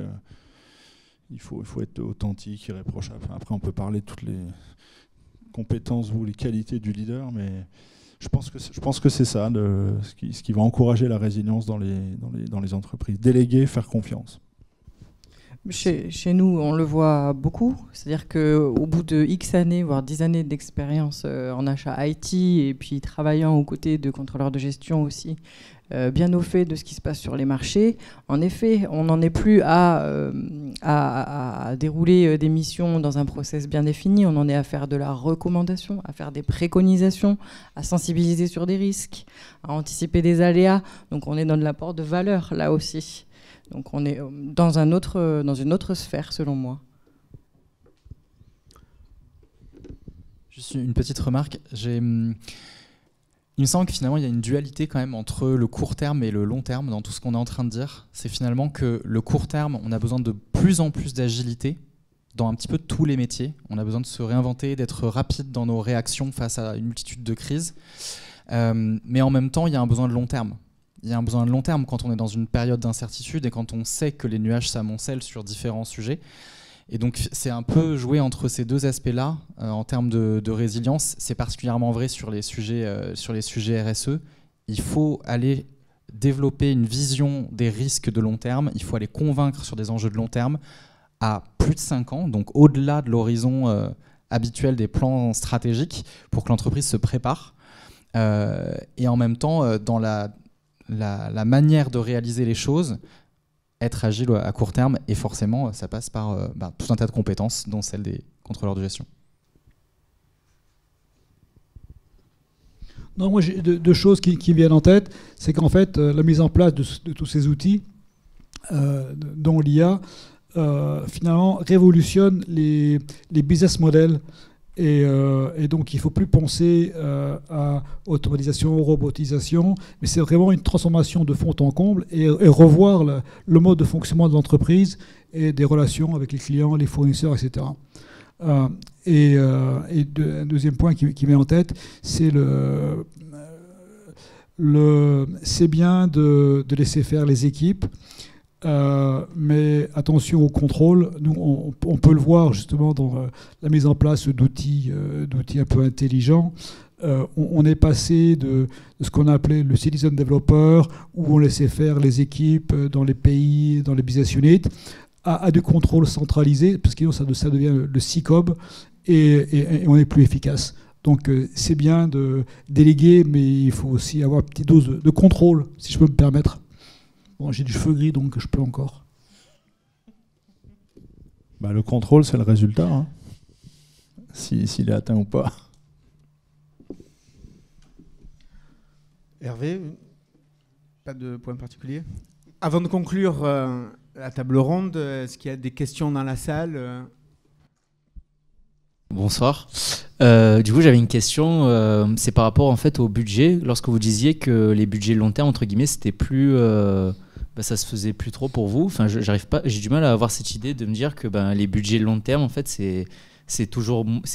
être authentique, irréprochable. Enfin, après, on peut parler de toutes les compétences ou les qualités du leader, mais je pense que c'est ça, ce qui va encourager la résilience dans les entreprises. Déléguer, faire confiance. Chez nous, on le voit beaucoup. C'est-à-dire qu'au bout de X années, voire 10 années d'expérience en achat IT, et puis travaillant aux côtés de contrôleurs de gestion aussi, bien au fait de ce qui se passe sur les marchés, en effet, on n'en est plus à dérouler des missions dans un process bien défini. On en est à faire de la recommandation, à faire des préconisations, à sensibiliser sur des risques, à anticiper des aléas. Donc on est dans de l'apport de valeur là aussi. Donc on est dans une autre sphère, selon moi. Juste une petite remarque. Il me semble que finalement, il y a une dualité quand même entre le court terme et le long terme dans tout ce qu'on est en train de dire. C'est finalement que le court terme, on a besoin de plus en plus d'agilité dans un petit peu tous les métiers. On a besoin de se réinventer, d'être rapide dans nos réactions face à une multitude de crises. Mais en même temps, il y a un besoin de long terme. Il y a un besoin de long terme quand on est dans une période d'incertitude et quand on sait que les nuages s'amoncellent sur différents sujets. Et donc, c'est un peu jouer entre ces deux aspects-là en termes de résilience. C'est particulièrement vrai sur les sujets RSE. Il faut aller développer une vision des risques de long terme. Il faut aller convaincre sur des enjeux de long terme à plus de 5 ans, donc au-delà de l'horizon habituel des plans stratégiques pour que l'entreprise se prépare. Et en même temps, dans la manière de réaliser les choses, être agile à court terme, et forcément, ça passe par tout un tas de compétences, dont celle des contrôleurs de gestion. Non, moi j'ai deux choses qui viennent en tête. C'est qu'en fait, la mise en place de tous ces outils, dont l'IA, finalement révolutionne les business models. Et donc, il ne faut plus penser à automatisation, robotisation, mais c'est vraiment une transformation de fond en comble et revoir le mode de fonctionnement de l'entreprise et des relations avec les clients, les fournisseurs, etc. Un deuxième point qui met en tête, c'est c'est bien de laisser faire les équipes. mais attention au contrôle. Nous, on peut le voir justement dans la mise en place d'outils un peu intelligents. On est passé de ce qu'on appelait le citizen developer, où on laissait faire les équipes dans les pays, dans les business units, à du contrôle centralisé, parce que sinon ça devient le CICOB, et on est plus efficace. Donc c'est bien de déléguer, mais il faut aussi avoir une petite dose de contrôle, si je peux me permettre. Bon, j'ai du cheveu gris, donc je peux encore. Bah, le contrôle, c'est le résultat, hein. S'il est atteint ou pas. Hervé, pas de point particulier? Avant de conclure la table ronde, est-ce qu'il y a des questions dans la salle? Bonsoir. Du coup, j'avais une question. C'est par rapport en fait au budget. Lorsque vous disiez que les budgets long terme entre guillemets, c'était plus, ça se faisait plus trop pour vous. Enfin, j'arrive pas. J'ai du mal à avoir cette idée de me dire que les budgets long terme, en fait, c'est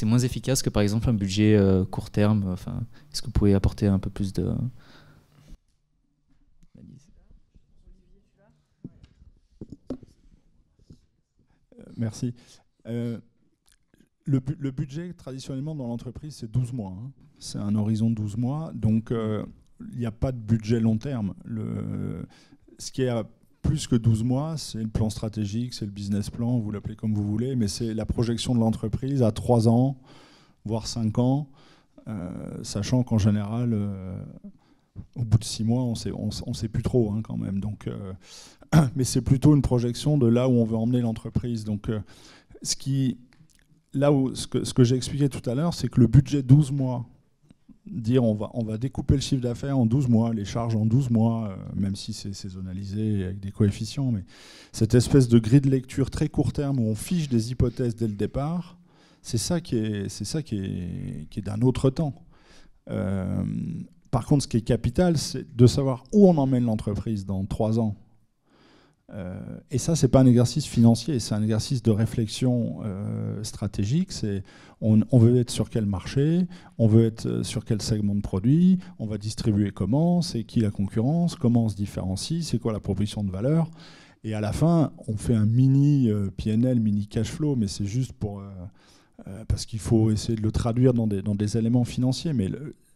moins efficace que par exemple un budget court terme. Enfin, est-ce que vous pouvez apporter un peu plus de... Merci. Le budget, traditionnellement, dans l'entreprise, c'est 12 mois. Hein. C'est un horizon de 12 mois. Donc, il n'y a pas de budget long terme. Ce qui est à plus que 12 mois, c'est le plan stratégique, c'est le business plan, vous l'appelez comme vous voulez, mais c'est la projection de l'entreprise à 3 ans, voire 5 ans, sachant qu'en général, au bout de 6 mois, on sait plus trop, hein, quand même. Donc, mais c'est plutôt une projection de là où on veut emmener l'entreprise. Donc, ce que j'ai expliqué tout à l'heure, c'est que le budget 12 mois, dire on va découper le chiffre d'affaires en 12 mois, les charges en 12 mois, même si c'est saisonnalisé avec des coefficients, mais cette espèce de grille de lecture très court terme où on fiche des hypothèses dès le départ, c'est ça qui est d'un autre temps. Par contre, ce qui est capital, c'est de savoir où on emmène l'entreprise dans 3 ans. Et ça, c'est pas un exercice financier, c'est un exercice de réflexion stratégique. On veut être sur quel marché, on veut être sur quel segment de produit, on va distribuer comment, c'est qui la concurrence, comment on se différencie, c'est quoi la proposition de valeur. Et à la fin, on fait un mini PNL, mini cash flow, mais c'est juste parce qu'il faut essayer de le traduire dans des éléments financiers. Mais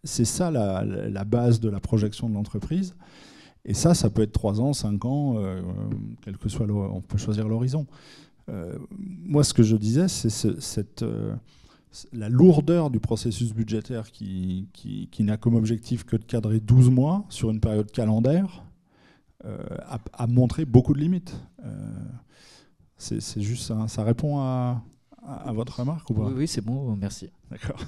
c'est ça la base de la projection de l'entreprise. Et ça peut être 3 ans, 5 ans, quel que soit on peut choisir l'horizon. Moi, ce que je disais, c'est la lourdeur du processus budgétaire qui n'a comme objectif que de cadrer 12 mois sur une période calendaire, a montré beaucoup de limites. C'est juste ça répond à votre remarque ou pas? Oui, c'est bon, merci. D'accord.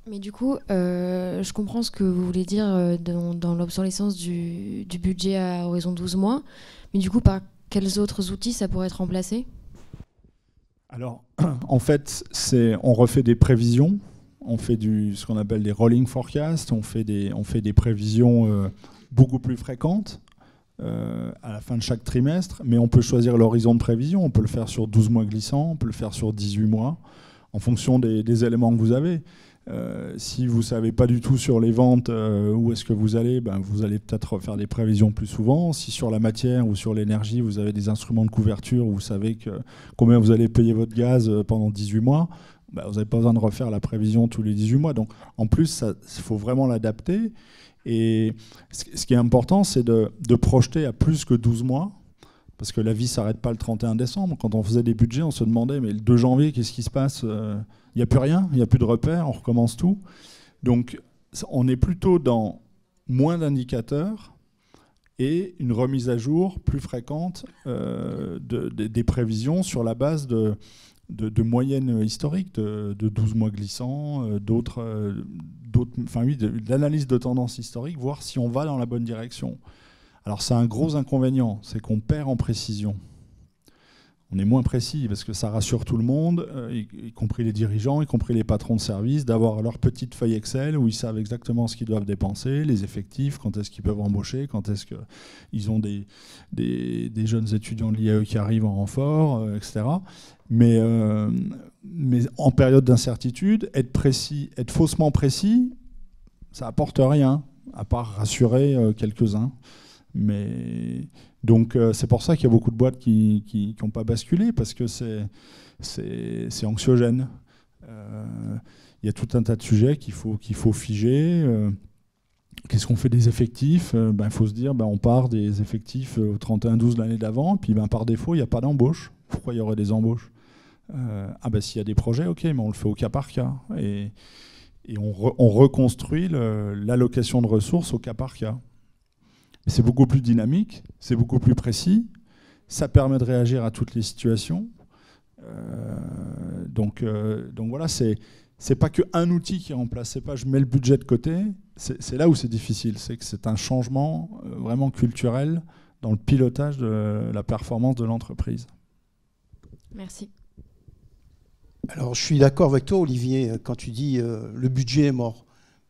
Mais du coup, je comprends ce que vous voulez dire dans l'obsolescence du budget à horizon 12 mois. Mais du coup, par quels autres outils ça pourrait être remplacé? Alors, en fait, on refait des prévisions. On fait ce qu'on appelle des rolling forecasts. On fait des prévisions beaucoup plus fréquentes à la fin de chaque trimestre. Mais on peut choisir l'horizon de prévision. On peut le faire sur 12 mois glissants. On peut le faire sur 18 mois, en fonction des éléments que vous avez. Si vous ne savez pas du tout sur les ventes où est-ce que vous allez peut-être faire des prévisions plus souvent. Si sur la matière ou sur l'énergie, vous avez des instruments de couverture où vous savez combien vous allez payer votre gaz pendant 18 mois, vous n'avez pas besoin de refaire la prévision tous les 18 mois. Donc en plus, il faut vraiment l'adapter. Et ce qui est important, c'est de projeter à plus que 12 mois. Parce que la vie ne s'arrête pas le 31 décembre. Quand on faisait des budgets, on se demandait, mais le 2 janvier, qu'est-ce qui se passe? Il n'y a plus rien, il n'y a plus de repères, on recommence tout. Donc, on est plutôt dans moins d'indicateurs et une remise à jour plus fréquente des prévisions sur la base de moyennes historiques, de 12 mois glissants, d'analyse de tendance historique, voir si on va dans la bonne direction. Alors, c'est un gros inconvénient, c'est qu'on perd en précision. On est moins précis parce que ça rassure tout le monde, y compris les dirigeants, y compris les patrons de service, d'avoir leur petite feuille Excel où ils savent exactement ce qu'ils doivent dépenser, les effectifs, quand est-ce qu'ils peuvent embaucher, quand est-ce qu'ils ont des jeunes étudiants de l'IAE qui arrivent en renfort, etc. Mais en période d'incertitude, être faussement précis, ça apporte rien. à part rassurer quelques-uns. Mais donc c'est pour ça qu'il y a beaucoup de boîtes qui n'ont pas basculé, parce que c'est anxiogène. Il y a tout un tas de sujets qu'il faut figer. Qu'est-ce qu'on fait des effectifs? Il faut se dire, on part des effectifs au 31-12 l'année d'avant, puis par défaut, il n'y a pas d'embauche. Pourquoi il y aurait des embauches? S'il y a des projets, ok, mais on le fait au cas par cas. Et on reconstruit l'allocation de ressources au cas par cas. C'est beaucoup plus dynamique, c'est beaucoup plus précis, ça permet de réagir à toutes les situations. Donc voilà, c'est pas qu'un outil qui remplace, c'est pas je mets le budget de côté, c'est là où c'est difficile, c'est que c'est un changement vraiment culturel dans le pilotage de la performance de l'entreprise. Merci. Alors je suis d'accord avec toi Olivier, quand tu dis le budget est mort.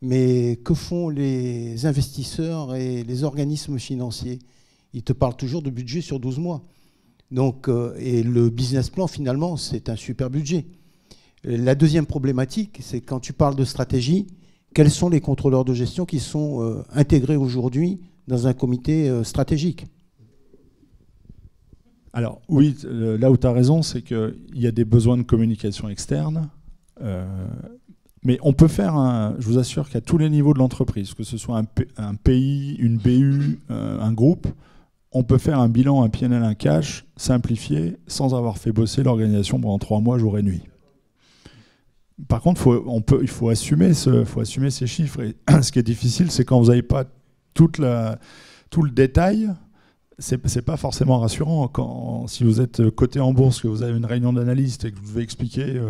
Mais que font les investisseurs et les organismes financiers? Ils te parlent toujours de budget sur 12 mois. Donc, et le business plan, finalement, c'est un super budget. La deuxième problématique, c'est quand tu parles de stratégie, quels sont les contrôleurs de gestion qui sont intégrés aujourd'hui dans un comité stratégique? Alors oui, là où tu as raison, c'est qu'il y a des besoins de communication externe. Mais on peut faire, je vous assure qu'à tous les niveaux de l'entreprise, que ce soit un pays, une BU, un groupe, on peut faire un bilan, un PNL, un cash, simplifié, sans avoir fait bosser l'organisation pendant 3 mois, jour et nuit. Par contre, il faut assumer ces chiffres. Et ce qui est difficile, c'est quand vous n'avez pas tout le détail, c'est pas forcément rassurant. Si vous êtes coté en bourse, que vous avez une réunion d'analystes et que vous devez expliquer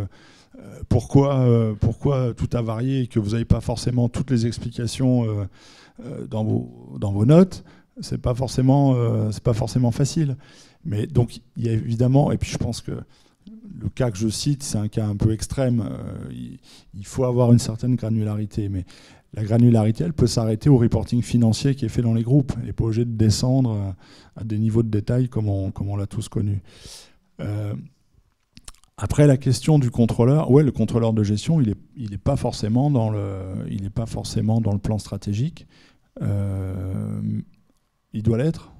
pourquoi tout a varié et que vous n'avez pas forcément toutes les explications dans vos notes, c'est pas forcément facile. Mais donc il y a évidemment, et puis je pense que le cas que je cite, c'est un cas un peu extrême. Il faut avoir une certaine granularité, mais la granularité, elle peut s'arrêter au reporting financier qui est fait dans les groupes. Elle n'est pas obligée de descendre à des niveaux de détail comme on l'a tous connu. Après, la question du contrôleur, le contrôleur de gestion, il est pas forcément dans le plan stratégique. Il doit l'être.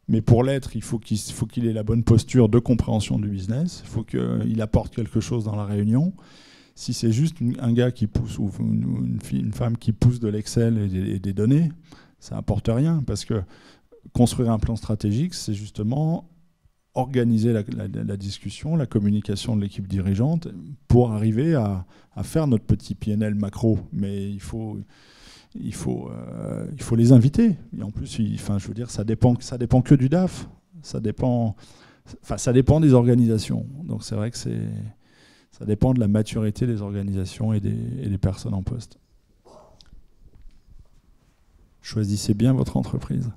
Mais pour l'être, il faut qu'il ait la bonne posture de compréhension du business. Il faut qu'il apporte quelque chose dans la réunion. Si c'est juste un gars qui pousse ou une femme qui pousse de l'Excel et des données, ça n'apporte rien. Parce que construire un plan stratégique, c'est justement organiser la discussion, la communication de l'équipe dirigeante pour arriver à faire notre petit PNL macro. Mais il faut les inviter. Et en plus, je veux dire, ça dépend que du DAF. Ça dépend des organisations. Donc c'est vrai que ça dépend de la maturité des organisations et des personnes en poste. Choisissez bien votre entreprise.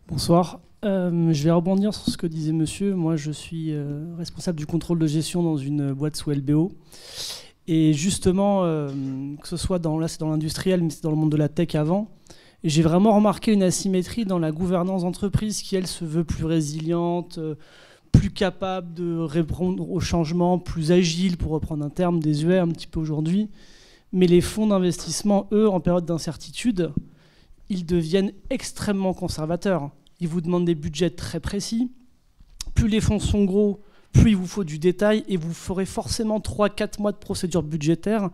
Bonsoir. Je vais rebondir sur ce que disait monsieur. Moi, je suis responsable du contrôle de gestion dans une boîte sous LBO. Et justement, que ce soit c'est dans l'industriel, mais c'est dans le monde de la tech avant, j'ai vraiment remarqué une asymétrie dans la gouvernance d'entreprise qui, elle, se veut plus résiliente, plus capable de répondre aux changements, plus agile, pour reprendre un terme désuet un petit peu aujourd'hui. Mais les fonds d'investissement, eux, en période d'incertitude, ils deviennent extrêmement conservateurs. Ils vous demandent des budgets très précis. Plus les fonds sont gros, plus il vous faut du détail et vous ferez forcément 3-4 mois de procédure budgétaire,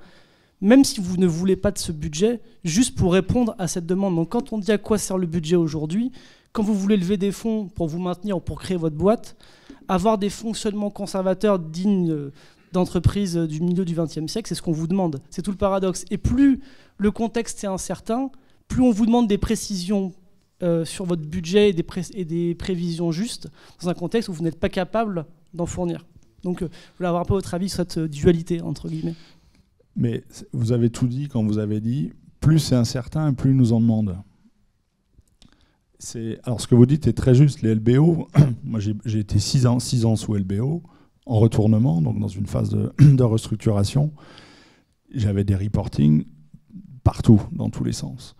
même si vous ne voulez pas de ce budget, juste pour répondre à cette demande. Donc quand on dit à quoi sert le budget aujourd'hui, quand vous voulez lever des fonds pour vous maintenir ou pour créer votre boîte, avoir des fonctionnements conservateurs dignes d'entreprises du milieu du XXe siècle, c'est ce qu'on vous demande. C'est tout le paradoxe. Et plus le contexte est incertain, plus on vous demande des précisions sur votre budget et des prévisions justes dans un contexte où vous n'êtes pas capable d'en fournir. Donc, je voulais avoir un peu votre avis sur cette dualité, entre guillemets. Mais vous avez tout dit quand vous avez dit plus c'est incertain, plus ils nous en demandent. Alors, ce que vous dites est très juste. Les LBO, moi j'ai été 6 ans sous LBO, en retournement, donc dans une phase de restructuration. J'avais des reportings partout, dans tous les sens.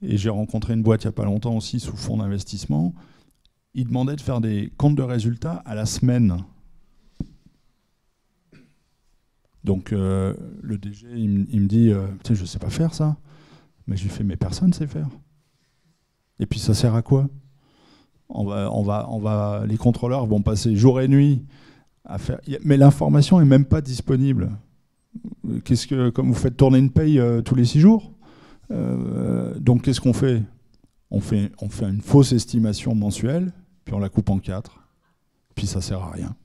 Et j'ai rencontré une boîte il n'y a pas longtemps aussi sous fonds d'investissement. Ils demandaient de faire des comptes de résultats à la semaine. Donc le DG, il me dit, tu sais, je ne sais pas faire ça. Mais je lui fais, mais personne ne sait faire. Et puis ça sert à quoi ? Les contrôleurs vont passer jour et nuit à faire. Mais l'information n'est même pas disponible. Comme vous faites tourner une paye tous les 6 jours, donc qu'est-ce qu'on fait ? On fait une fausse estimation mensuelle, puis on la coupe en 4, puis ça sert à rien.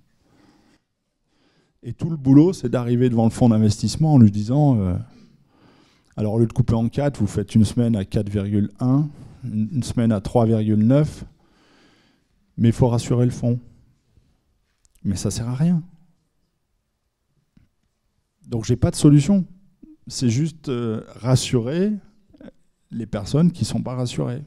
Et tout le boulot, c'est d'arriver devant le fonds d'investissement en lui disant alors au lieu de couper en 4, vous faites une semaine à 4,1, une semaine à 3,9, mais il faut rassurer le fonds. Mais ça sert à rien. Donc j'ai pas de solution. C'est juste rassurer les personnes qui ne sont pas rassurées.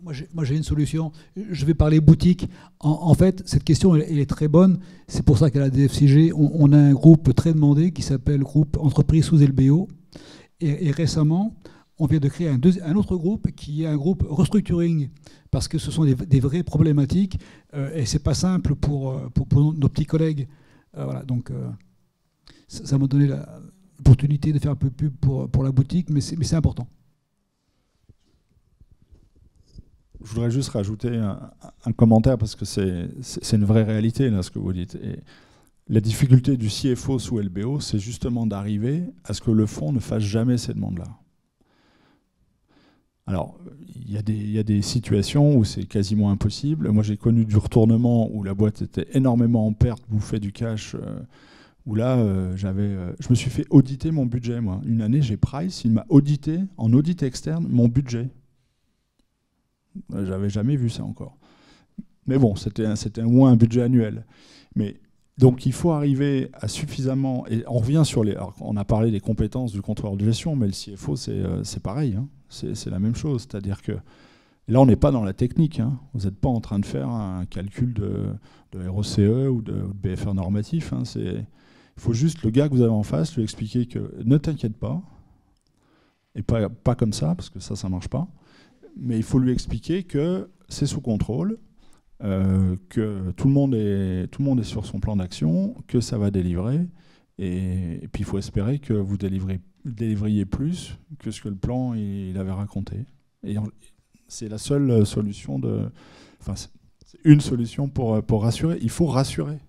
Moi, j'ai une solution. Je vais parler boutique. En fait, cette question, elle est très bonne. C'est pour ça qu'à la DFCG, on a un groupe très demandé qui s'appelle groupe Entreprise sous LBO. Et récemment, on vient de créer un autre groupe qui est un groupe restructuring, parce que ce sont des vraies problématiques et c'est pas simple pour nos petits collègues. Voilà, donc ça m'a donné l'opportunité de faire un peu de pub pour la boutique, mais c'est important. Je voudrais juste rajouter un commentaire parce que c'est une vraie réalité là, ce que vous dites. Et la difficulté du CFO sous LBO, c'est justement d'arriver à ce que le fonds ne fasse jamais ces demandes-là. Alors, il y a des situations où c'est quasiment impossible. Moi, j'ai connu du retournement où la boîte était énormément en perte, bouffait du cash, où là, je me suis fait auditer mon budget, moi. Une année, j'ai Price, il m'a audité, en audit externe, mon budget. J'avais jamais vu ça encore. Mais bon, c'était au moins un budget annuel. Mais donc il faut arriver à suffisamment... Et on revient sur les... Alors, on a parlé des compétences du contrôleur de gestion, mais le CFO, c'est pareil. Hein. C'est la même chose. C'est-à-dire que là, on n'est pas dans la technique. Hein. Vous n'êtes pas en train de faire un calcul de ROCE ou de BFR normatif. Hein. Il faut juste le gars que vous avez en face lui expliquer que ne t'inquiète pas, et pas comme ça, parce que ça ne marche pas. Mais il faut lui expliquer que c'est sous contrôle, que tout le monde est sur son plan d'action, que ça va délivrer, et puis il faut espérer que vous délivriez plus que ce que le plan il avait raconté. Et c'est la seule solution c'est une solution pour rassurer. Il faut rassurer.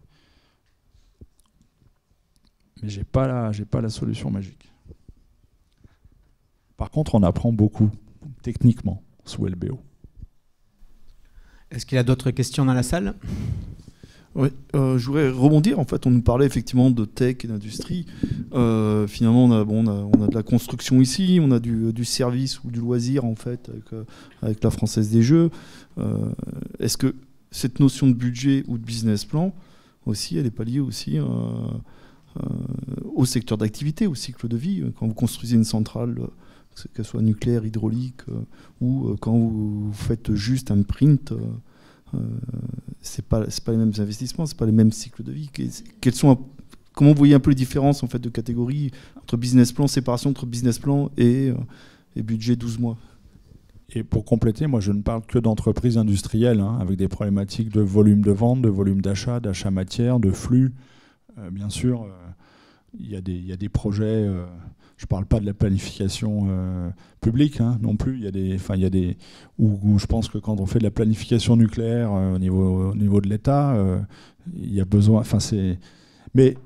Mais j'ai pas la solution magique. Par contre, on apprend beaucoup, techniquement, sous LBO. Est-ce qu'il y a d'autres questions dans la salle ? Oui, je voudrais rebondir. En fait, on nous parlait effectivement de tech et d'industrie. Finalement, on a de la construction ici, on a du service ou du loisir en fait avec la Française des Jeux. Est-ce que cette notion de budget ou de business plan aussi, elle n'est pas liée aussi au secteur d'activité, au cycle de vie ? Quand vous construisez une centrale, qu'elle soit nucléaire, hydraulique, ou quand vous faites juste un print, c'est pas les mêmes investissements, c'est pas les mêmes cycles de vie. Comment vous voyez un peu les différences en fait de catégories entre business plan, séparation entre business plan et budget 12 mois? Et pour compléter, moi je ne parle que d'entreprises industrielles, hein, avec des problématiques de volume de vente, de volume d'achat, d'achat matière, de flux. Bien sûr, il y a des projets... je ne parle pas de la planification publique hein, non plus. Il y a des où je pense que quand on fait de la planification nucléaire au niveau de l'État, il y a besoin. Mais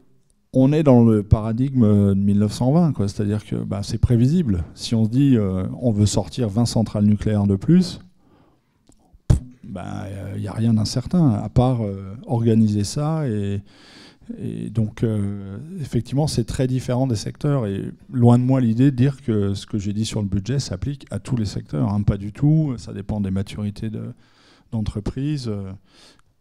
on est dans le paradigme de 1920, quoi. C'est-à-dire que c'est prévisible. Si on se dit on veut sortir 20 centrales nucléaires de plus, il n'y a rien d'incertain à part organiser ça et donc, effectivement, c'est très différent des secteurs. Et loin de moi l'idée de dire que ce que j'ai dit sur le budget s'applique à tous les secteurs. Hein, pas du tout. Ça dépend des maturités d'entreprise.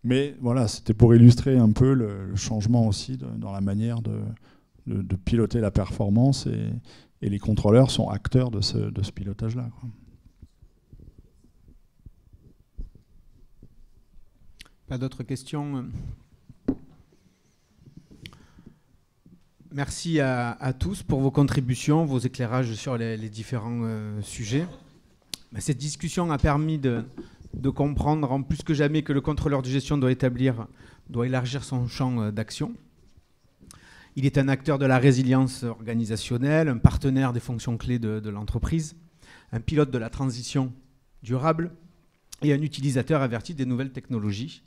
Mais voilà, c'était pour illustrer un peu le changement aussi dans la manière de piloter la performance. Et les contrôleurs sont acteurs de ce pilotage-là, quoi. Pas d'autres questions ? Merci à tous pour vos contributions, vos éclairages sur les différents sujets. Cette discussion a permis de de comprendre en plus que jamais que le contrôleur de gestion doit élargir son champ d'action. Il est un acteur de la résilience organisationnelle, un partenaire des fonctions clés de l'entreprise, un pilote de la transition durable et un utilisateur averti des nouvelles technologies.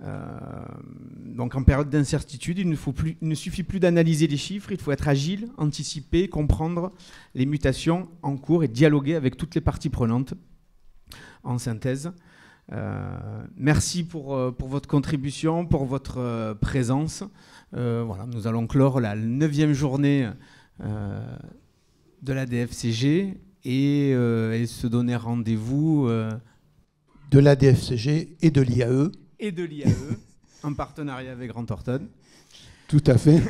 Donc en période d'incertitude, il ne suffit plus d'analyser les chiffres, il faut être agile, anticiper, comprendre les mutations en cours et dialoguer avec toutes les parties prenantes. En synthèse, merci pour votre contribution, pour votre présence. Voilà, nous allons clore la 9e journée de la DFCG et se donner rendez-vous de la DFCG et de l'IAE. Et de l'IAE, en partenariat avec Grant Thornton. Tout à fait.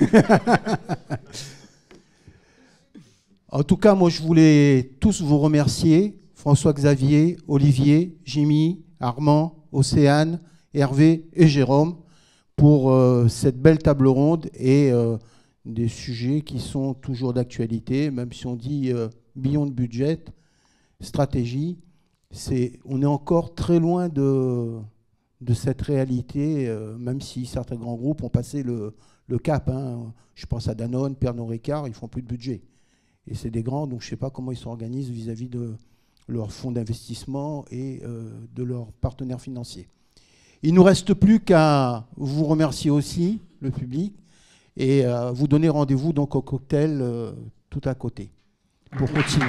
En tout cas, moi, je voulais tous vous remercier. François-Xavier, Olivier, Jimmy, Armand, Océane, Hervé et Jérôme pour cette belle table ronde et des sujets qui sont toujours d'actualité, même si on dit beyond budget, stratégie, on est encore très loin de cette réalité, même si certains grands groupes ont passé le cap. Hein. Je pense à Danone, Pernod Ricard, ils ne font plus de budget. Et c'est des grands, donc je ne sais pas comment ils s'organisent vis-à-vis de leurs fonds d'investissement et de leurs partenaires financiers. Il ne nous reste plus qu'à vous remercier aussi, le public, et vous donner rendez-vous donc au cocktail tout à côté, pour continuer.